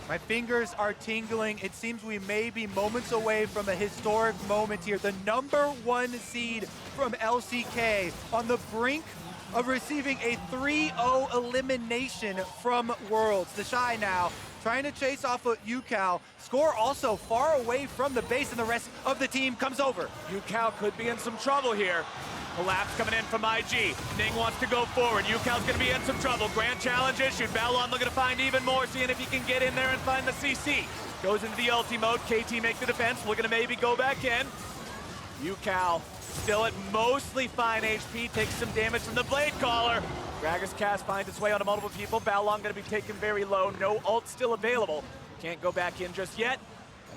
Speaker 3: My fingers are tingling. It seems we may be moments away from a historic moment here. The #1 seed from LCK on the brink of receiving a 3-0 elimination from Worlds. TheShy now trying to chase off of Ucal. Score also far away from the base, and the rest of the team comes over.
Speaker 1: Ucal could be in some trouble here. Collapse coming in from IG. Ning wants to go forward. Ucal's going to be in some trouble. Grand challenge issued. Baolan looking to find even more, seeing if he can get in there and find the CC. Goes into the ulti mode. KT make the defense. Looking to maybe go back in. Ucal still at mostly fine HP. Takes some damage from the Blade Caller. Gragas cast finds its way onto multiple people. Baolan going to be taken very low. No ult still available. Can't go back in just yet.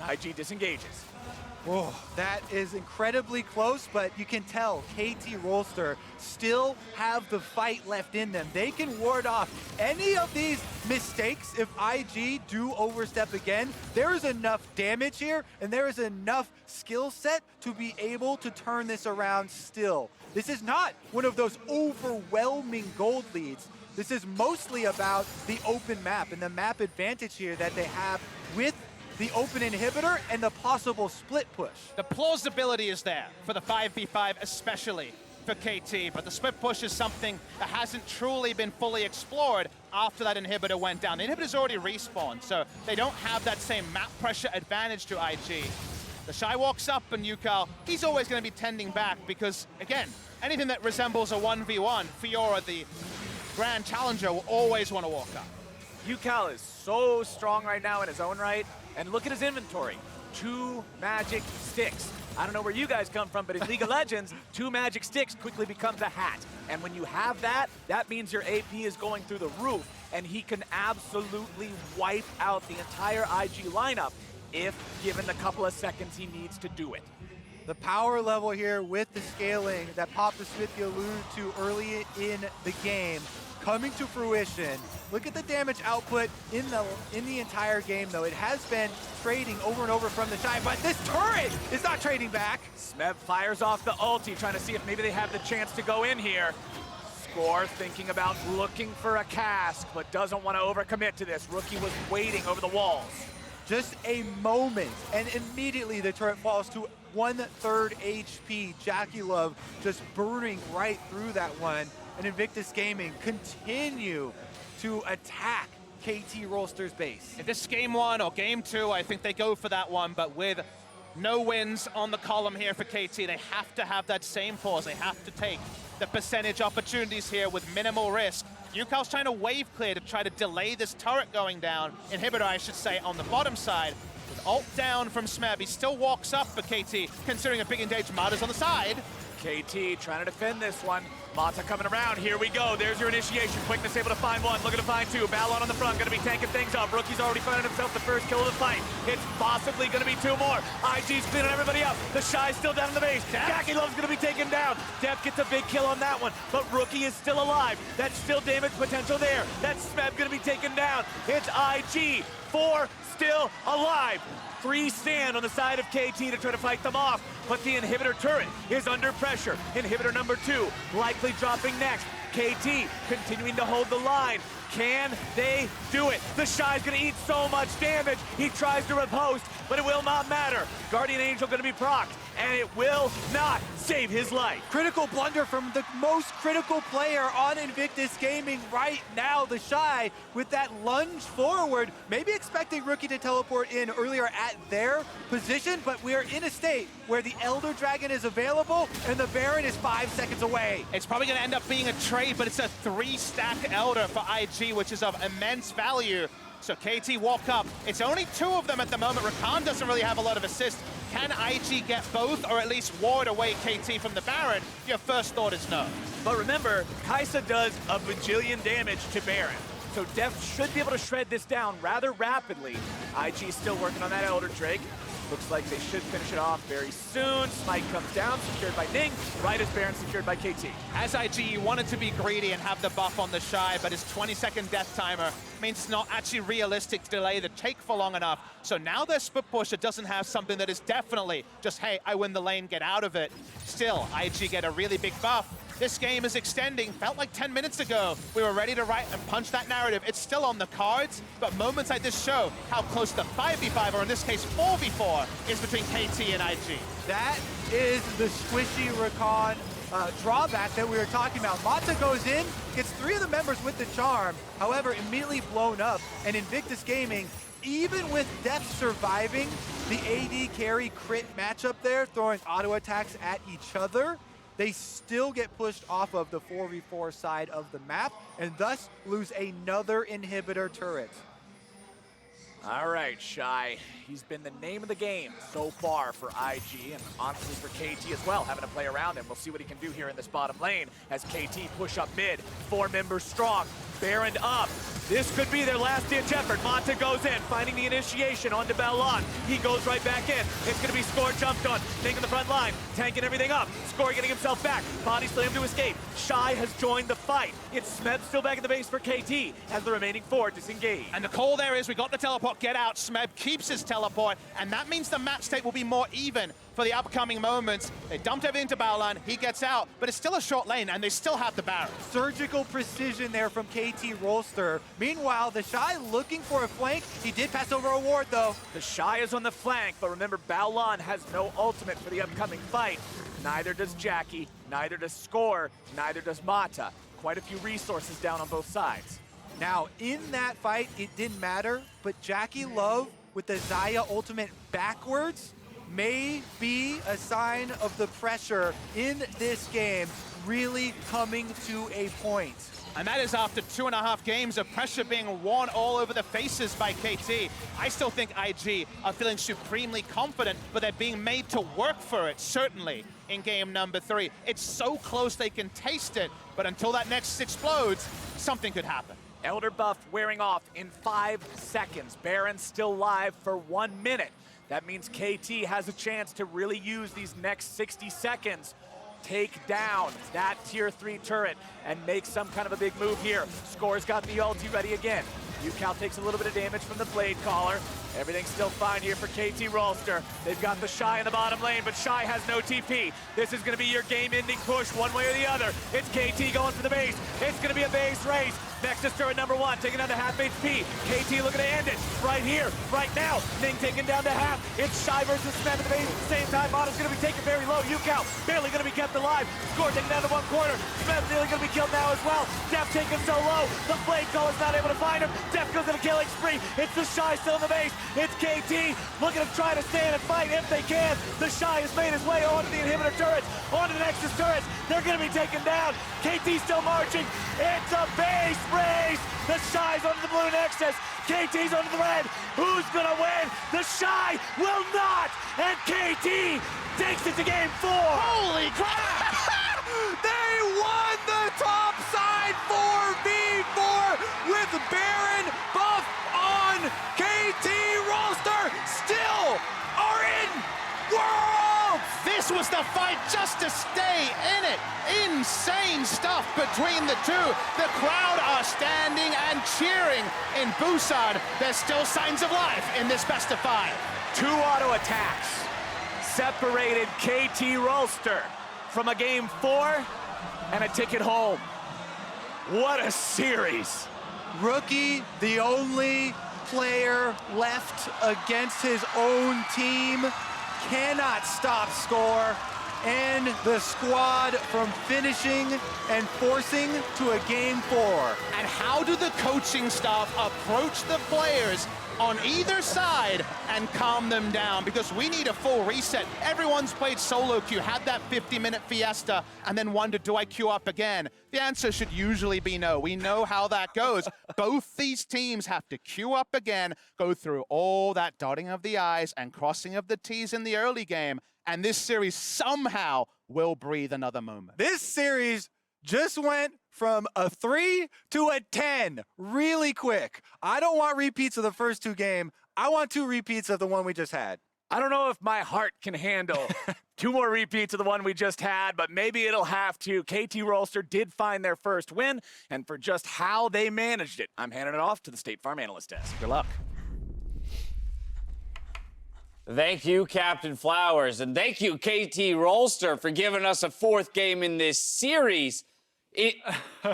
Speaker 1: And IG disengages.
Speaker 3: Whoa, that is incredibly close, but you can tell KT Rolster still have the fight left in them. They can ward off any of these mistakes. If IG do overstep again, there is enough damage here, and there is enough skill set to be able to turn this around still. This is not one of those overwhelming gold leads. This is mostly about the open map and the map advantage here that they have with the open inhibitor and the possible split push.
Speaker 2: The plausibility is there for the 5v5, especially for KT, but the split push is something that hasn't truly been fully explored after that inhibitor went down. The inhibitor's already respawned, so they don't have that same map pressure advantage to IG. TheShy walks up, and Ucal, he's always going to be tending back because, again, anything that resembles a 1v1, Fiora, the grand challenger, will always want to walk up.
Speaker 1: Ucal is so strong right now in his own right. And look at his inventory. 2 magic sticks. I don't know where you guys come from, but in League of Legends, 2 magic sticks quickly becomes a hat. And when you have that, that means your AP is going through the roof, and he can absolutely wipe out the entire IG lineup if given the couple of seconds he needs to do it.
Speaker 3: The power level here with the scaling that Pop the Smithy alluded to early in the game coming to fruition. Look at the damage output in the entire game, though. It has been trading over and over from TheShy, but this turret is not trading back.
Speaker 1: Smeb fires off the ulti, trying to see if maybe they have the chance to go in here. Score thinking about looking for a cask, but doesn't want to overcommit to this. Rookie was waiting over the walls.
Speaker 3: Just a moment, and immediately the turret falls to 1/3 HP. JackeyLove just burning right through that one. And Invictus Gaming continue to attack KT Rolster's base.
Speaker 2: If this is game 1 or game 2, I think they go for that one, but with no wins on the column here for KT, they have to have that same pause. They have to take the percentage opportunities here with minimal risk. Ucal's trying to wave clear to try to delay this turret going down. Inhibitor, I should say, on the bottom side. With ult down from Smeb, he still walks up for KT, considering a big engagement. Mata's on the side.
Speaker 1: KT trying to defend this one. Mata coming around. Here we go. There's your initiation. Quickness able to find one. Looking to find two. Baolan on the front. Going to be tanking things up. Rookie's already finding himself the first kill of the fight. It's possibly going to be two more. IG's cleaning everybody up. TheShy's still down in the base. JackeyLove's going to be taken down. Deft gets a big kill on that one. But Rookie is still alive. That's still damage potential there. That's Smeb going to be taken down. It's IG. 4 still alive. 3 stand on the side of KT to try to fight them off, but the inhibitor turret is under pressure. Inhibitor number 2 likely dropping next. KT continuing to hold the line. Can they do it? TheShy's gonna eat so much damage. He tries to riposte, but it will not matter. Guardian Angel gonna be procced, and it will not save his life.
Speaker 3: Critical blunder from the most critical player on Invictus Gaming right now, TheShy, with that lunge forward, maybe expecting Rookie to teleport in earlier at their position, but we're in a state where the Elder Dragon is available and the Baron is 5 seconds away.
Speaker 2: It's probably going to end up being a trade, but it's a 3-stack Elder for IG, which is of immense value. So KT walk up. It's only 2 of them at the moment. Rakan doesn't really have a lot of assist. Can IG get both, or at least ward away KT from the Baron? Your first thought is no.
Speaker 1: But remember, Xayah does a bajillion damage to Baron. So Deft should be able to shred this down rather rapidly. IG still working on that Elder Drake. Looks like they should finish it off very soon. Smite comes down, secured by Ning. Right as Baron secured by KT.
Speaker 2: As IG wanted to be greedy and have the buff on TheShy, but his 20-second death timer means it's not actually realistic to delay the take for long enough. So now their split pusher doesn't have something that is definitely just, hey, I win the lane, get out of it. Still, IG get a really big buff. This game is extending. Felt like 10 minutes ago we were ready to write and punch that narrative. It's still on the cards, but moments like this show how close the 5v5, or in this case 4v4, is between KT and IG.
Speaker 3: That is the squishy Rakan drawback that we were talking about. Mata goes in, gets 3 of the members with the charm, however, immediately blown up. And Invictus Gaming, even with Deft surviving the AD carry crit matchup there, throwing auto attacks at each other, they still get pushed off of the 4v4 side of the map, and thus lose another inhibitor turret.
Speaker 1: All right, Shy. He's been the name of the game so far for IG, and honestly for KT as well, having to play around him. We'll see what he can do here in this bottom lane as KT push up mid. 4 members strong, Baron up. This could be their last-ditch effort. Mata goes in, finding the initiation onto Baolan. He goes right back in. It's going to be Score jumped on. Ning in the front line, tanking everything up. Score getting himself back. Body slam to escape. Shy has joined the fight. It's Smeb still back in the base for KT as the remaining 4 disengage.
Speaker 2: And the call there is we got the teleport, get out. Smeb keeps his teleport, and that means the match state will be more even for the upcoming moments. They dumped everything to Baolan, he gets out, but it's still a short lane, and they still have the Baron.
Speaker 3: Surgical precision there from KT Rolster. Meanwhile, TheShy looking for a flank. He did pass over a ward, though.
Speaker 1: TheShy is on the flank, but remember, Baolan has no ultimate for the upcoming fight. Neither does Jackie, neither does Score, neither does Mata. Quite a few resources down on both sides.
Speaker 3: Now, in that fight, it didn't matter, but JackeyLove with the Xayah ultimate backwards may be a sign of the pressure in this game really coming to a point.
Speaker 2: And that is after 2.5 games of pressure being worn all over the faces by KT. I still think IG are feeling supremely confident, but they're being made to work for it, certainly, in game number 3. It's so close they can taste it, but until that next explodes, something could happen.
Speaker 1: Elder buff wearing off in 5 seconds. Baron still live for 1 minute. That means KT has a chance to really use these next 60 seconds. Take down that tier 3 turret and make some kind of a big move here. Score's got the ulti ready again. Ucal takes a little bit of damage from the Blade Caller. Everything's still fine here for KT Rolster. They've got TheShy in the bottom lane, but Shy has no TP. This is going to be your game-ending push one way or the other. It's KT going for the base. It's going to be a base race. Nexus turret number 1, taking down to half HP. KT looking to end it right here, right now. Ning taken down to half. It's Shy versus Smeb in the base at the same time. Mata's going to be taken very low. Ucal barely going to be kept alive. Score taken down to 1 corner. Smeb nearly going to be killed now as well. Deft taken so low. The Blade Caller's not able to find him. Deft goes on a killing spree. It's TheShy still in the base. It's KT looking to try to stand and fight if they can. TheShy has made his way onto the inhibitor turrets, onto the Nexus turrets. They're going to be taken down. KT still marching. It's a base race. TheShy's onto the blue Nexus. KT's onto the red. Who's going to win? TheShy will not. And KT takes it to game 4.
Speaker 2: Holy crap!
Speaker 3: They won the top side 4v4 with Baron buff on. KT Rolster still are in Worlds!
Speaker 2: This was the fight just to stay in it. Insane stuff between the two. The crowd are standing and cheering in Busan. There's still signs of life in this best of 5.
Speaker 1: 2 auto attacks separated KT Rolster from a game 4 and a ticket home. What a series.
Speaker 3: Rookie, the only player left against his own team, cannot stop score, and the squad from finishing and forcing to a game 4.
Speaker 2: And how do the coaching staff approach the players on either side and calm them down? Because we need a full reset. Everyone's played solo queue, had that 50-minute fiesta, and then wondered, do I queue up again? The answer should usually be no. We know how that goes. Both these teams have to queue up again, go through all that dotting of the I's and crossing of the T's in the early game, and this series somehow will breathe another moment.
Speaker 3: This series just went from a 3 to a 10 really quick. I don't want repeats of the first 2 games. I want 2 repeats of the one we just had.
Speaker 1: I don't know if my heart can handle 2 more repeats of the one we just had, but maybe it'll have to. KT Rolster did find their first win, and for just how they managed it, I'm handing it off to the State Farm Analyst Desk. Good luck.
Speaker 4: Thank you, Captain Flowers, and thank you, KT Rolster, for giving us a 4th game in this series. It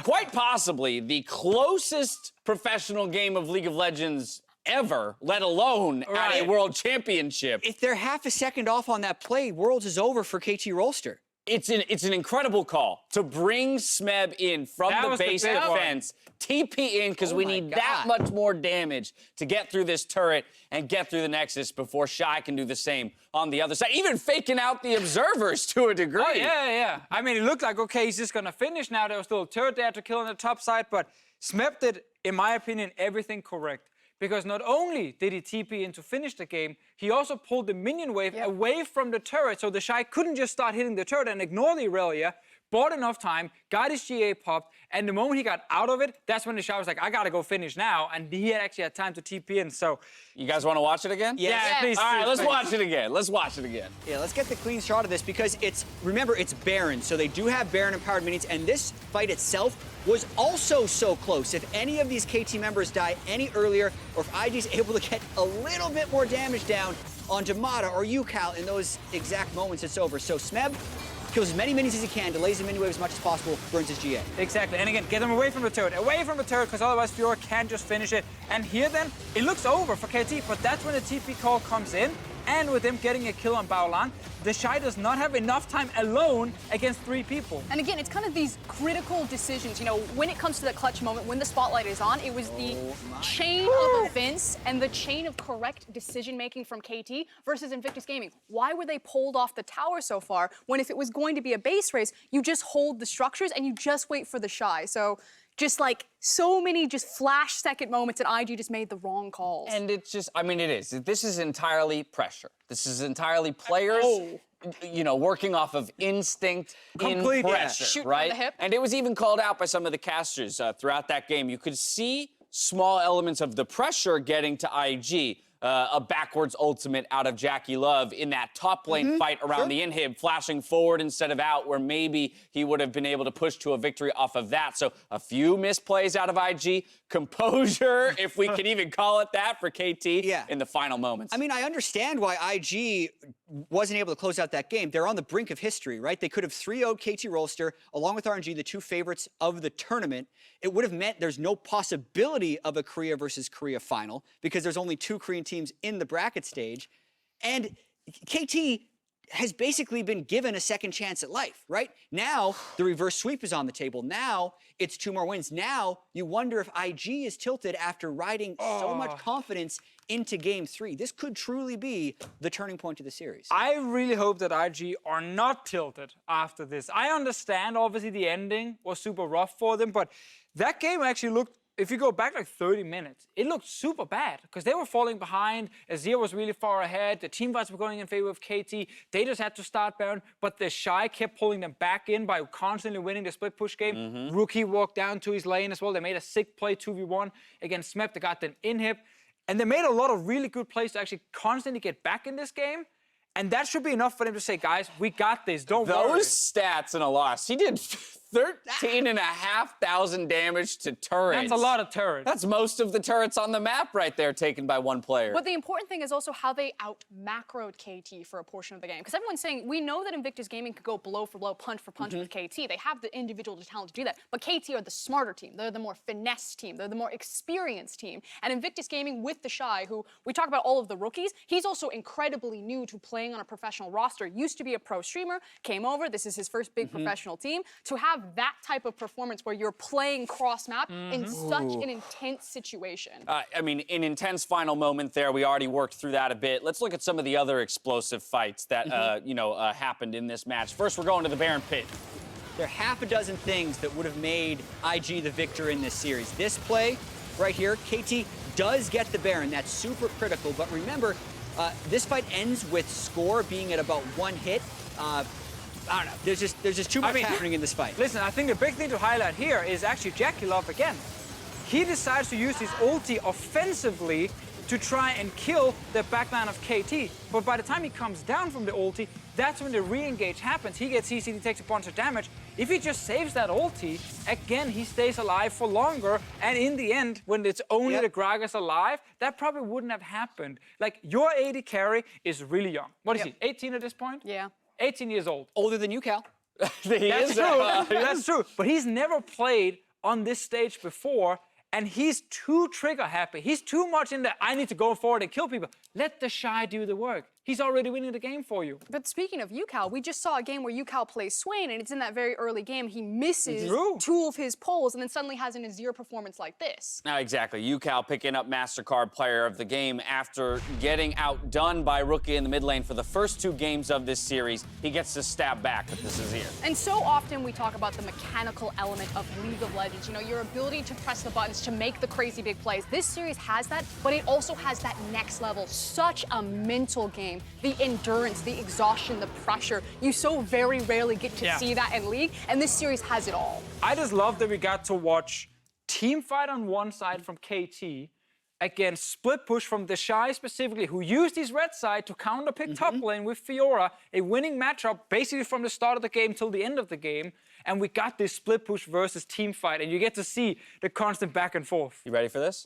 Speaker 4: quite possibly the closest professional game of League of Legends ever, let alone at a world championship.
Speaker 5: If they're half a second off on that play, Worlds is over for KT Rolster.
Speaker 4: It's an incredible call to bring Smeb in from the base defense, TP in, because we need that much more damage to get through this turret and get through the Nexus before Xayah can do the same on the other side, even faking out the observers to a degree.
Speaker 6: Oh, yeah. I mean, it looked like, okay, he's just going to finish now. There was still a turret there to kill on the top side, but Smeb did, in my opinion, everything correct. Because not only did he TP in to finish the game, he also pulled the minion wave away from the turret, so TheShy couldn't just start hitting the turret and ignore the Irelia, bought enough time, got his GA popped, and the moment he got out of it, that's when TheShy was like, I gotta go finish now, and he actually had time to TP in, so...
Speaker 4: You guys want to watch it again?
Speaker 6: Yeah, please.
Speaker 4: All right, let's watch it again. Let's watch it again.
Speaker 5: Yeah, let's get the clean shot of this because remember, it's Baron, so they do have Baron-empowered minions, and this fight itself was also so close. If any of these KT members die any earlier, or if IG's able to get a little bit more damage down onto Mata or Ucal in those exact moments, it's over. So Smeb kills as many minions as he can, delays the minion wave as much as possible, burns his GA.
Speaker 6: Exactly, and again, get them away from the turret, because otherwise Fiora can't just finish it. And here then, it looks over for KT, but that's when the TP call comes in, and with him getting a kill on Baolan, TheShy does not have enough time alone against 3 people.
Speaker 7: And again, it's kind of these critical decisions. You know, when it comes to that clutch moment, when the spotlight is on, it was the chain of events and the chain of correct decision-making from KT versus Invictus Gaming. Why were they pulled off the tower so far when if it was going to be a base race, you just hold the structures and you just wait for TheShy? So just like so many just flash second moments that IG just made the wrong calls.
Speaker 4: And it's just, I mean, it is. This is entirely pressure. This is entirely players, you know, working off of instinct in pressure,
Speaker 7: Shooting
Speaker 4: right?
Speaker 7: from the hip.
Speaker 4: And it was even called out by some of the casters throughout that game. You could see small elements of the pressure getting to IG. A backwards ultimate out of JackeyLove in that top lane fight around the inhib, flashing forward instead of out, where maybe he would have been able to push to a victory off of that. So a few misplays out of IG, composure, if we can even call it that, for KT in the final moments.
Speaker 5: I mean, I understand why IG wasn't able to close out that game. They're on the brink of history, right? They could have 3-0'd KT Rolster, along with RNG, the 2 favorites of the tournament. It would have meant there's no possibility of a Korea versus Korea final because there's only 2 Korean teams in the bracket stage. And KT has basically been given a second chance at life, right? Now, the reverse sweep is on the table. Now, it's 2 more wins. Now, you wonder if IG is tilted after riding so much confidence into Game 3. This could truly be the turning point of the series.
Speaker 6: I really hope that IG are not tilted after this. I understand, obviously, the ending was super rough for them, but that game actually looked, if you go back like 30 minutes, it looked super bad because they were falling behind. Azir was really far ahead. The team fights were going in favor of KT. They just had to start Baron, but TheShy kept pulling them back in by constantly winning the split push game. Rookie walked down to his lane as well. They made a sick play 2v1 against Smeb. They got an inhib. And they made a lot of really good plays to actually constantly get back in this game. And that should be enough for them to say, guys, we got this. Don't worry.
Speaker 4: Those stats in a loss. He did 13,500 damage to turrets.
Speaker 6: That's a lot of turrets.
Speaker 4: That's most of the turrets on the map right there taken by one player.
Speaker 7: But the important thing is also how they out-macroed KT for a portion of the game. Because everyone's saying, we know that Invictus Gaming could go blow for blow, punch for punch with KT. They have the individual talent to do that. But KT are the smarter team. They're the more finesse team. They're the more experienced team. And Invictus Gaming with TheShy, who we talk about all of the rookies, he's also incredibly new to playing on a professional roster. Used to be a pro streamer, came over. This is his first big professional team. To have that type of performance where you're playing cross-map in such an intense situation.
Speaker 4: I mean, an intense final moment there. We already worked through that a bit. Let's look at some of the other explosive fights that, happened in this match. First, we're going to the Baron Pit.
Speaker 5: There are half a dozen things that would have made IG the victor in this series. This play right here, KT does get the Baron. That's super critical. But remember, this fight ends with score being at about 1 hit. I don't know. There's just too much happening in this fight.
Speaker 6: Listen, I think the big thing to highlight here is actually JackeyLove again. He decides to use his ulti offensively to try and kill the backline of KT. But by the time he comes down from the ulti, that's when the re-engage happens. He gets CC'd, he takes a bunch of damage. If he just saves that ulti, again, he stays alive for longer. And in the end, when it's only the Gragas alive, that probably wouldn't have happened. Like, your AD carry is really young. What is he, 18 at this point?
Speaker 7: Yeah.
Speaker 6: 18 years old.
Speaker 5: Older than Ucal.
Speaker 6: That's true. That's true. But he's never played on this stage before, and he's too trigger happy. He's too much in the, I need to go forward and kill people. Let TheShy do the work. He's already winning the game for you.
Speaker 7: But speaking of Ucal, we just saw a game where Ucal plays Swain, and it's in that very early game. He misses 2 of his pulls and then suddenly has an Azir performance like this.
Speaker 4: Exactly. Ucal picking up MasterCard player of the game after getting outdone by Rookie in the mid lane for the first 2 games of this series. He gets to stab back with this Azir.
Speaker 7: And so often we talk about the mechanical element of League of Legends. You know, your ability to press the buttons to make the crazy big plays. This series has that, but it also has that next level. Such a mental game. The endurance, the exhaustion, the pressure. You so very rarely get to see that in League, and this series has it all.
Speaker 6: I just love that we got to watch team fight on one side from KT against split push from TheShy specifically, who used his red side to counter pick top lane with Fiora, a winning matchup basically from the start of the game till the end of the game. And we got this split push versus team fight, and you get to see the constant back and forth.
Speaker 4: You ready for this?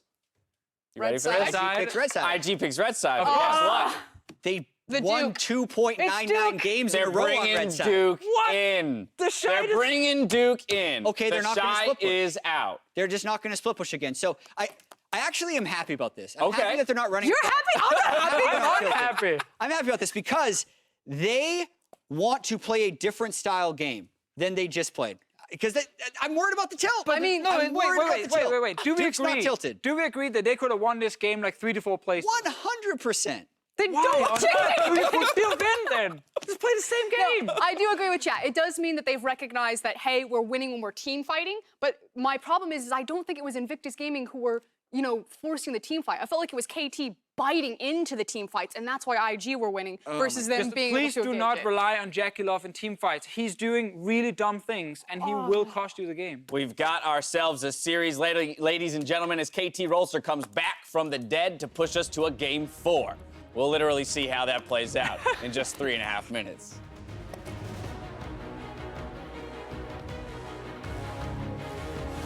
Speaker 4: You ready for
Speaker 7: Red
Speaker 4: this?
Speaker 7: side.
Speaker 5: IG picks red side.
Speaker 4: IG picks red side. Yes, luck.
Speaker 5: They
Speaker 7: The
Speaker 5: won
Speaker 7: Duke.
Speaker 5: 2.99 games in a
Speaker 4: They're
Speaker 5: row on
Speaker 4: bringing
Speaker 5: red side.
Speaker 4: Duke
Speaker 6: What?
Speaker 4: in.
Speaker 6: TheShy
Speaker 4: They're
Speaker 6: just-
Speaker 4: bringing Duke in.
Speaker 5: Okay, they're not gonna
Speaker 4: TheShy
Speaker 5: split push.
Speaker 4: is out.
Speaker 5: They're just not going to split push again. So I actually am happy about this. I'm
Speaker 4: Okay.
Speaker 5: happy that they're not running.
Speaker 7: You're happy? I'm not happy.
Speaker 6: I'm unhappy.
Speaker 5: I'm happy about this because they want to play a different style game than they just played. Because I'm worried about the tilt.
Speaker 6: But
Speaker 5: I mean,
Speaker 6: no,
Speaker 5: I'm worried about the tilt.
Speaker 6: wait. Do we
Speaker 5: Duke's
Speaker 6: agree?
Speaker 5: not tilted.
Speaker 6: Do we agree that they could have won this game like 3 to 4 plays?
Speaker 5: 100%.
Speaker 7: Then
Speaker 6: Why?
Speaker 7: don't
Speaker 6: We could still win then. Just play the same game.
Speaker 7: I do agree with Chat. It does mean that they've recognized that, hey, we're winning when we're team fighting. But my problem is I don't think it was Invictus Gaming who were, you know, forcing the team fight. I felt like it was KT biting into the team fights, and that's why IG were winning versus them
Speaker 6: Just
Speaker 7: being
Speaker 6: please
Speaker 7: able to
Speaker 6: do
Speaker 7: engage
Speaker 6: not
Speaker 7: it.
Speaker 6: rely on JackeyLove in team fights. He's doing really dumb things, and he will cost you the game.
Speaker 4: We've got ourselves a series, ladies and gentlemen, as KT Rolster comes back from the dead to push us to a Game 4. We'll literally see how that plays out in just 3.5 minutes.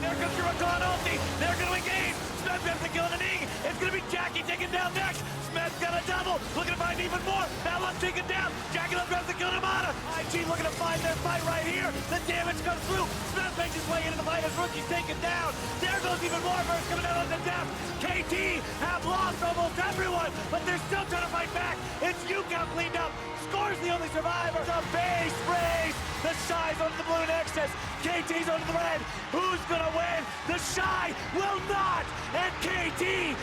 Speaker 8: There comes your Rakan ulti. They're going to engage. Smeb has to kill the Ning. It's going to be Jackie taken down next. Smeb's got a double. Looking to find even more. Baolan's taken down. JackeyLove grabs the kill to Mana. IG looking to find their fight right here. The damage comes through. Smeb makes his way into the fight as Rookie's taken down. There goes even more burst coming out on the Deft. KT have lost almost everyone, but they're still trying to fight back. It's you Ucal cleaned up. Scores the only survivor. The base race. TheShy's onto the blue Nexus. KT's onto the red. Who's gonna win? TheShy will not. And KT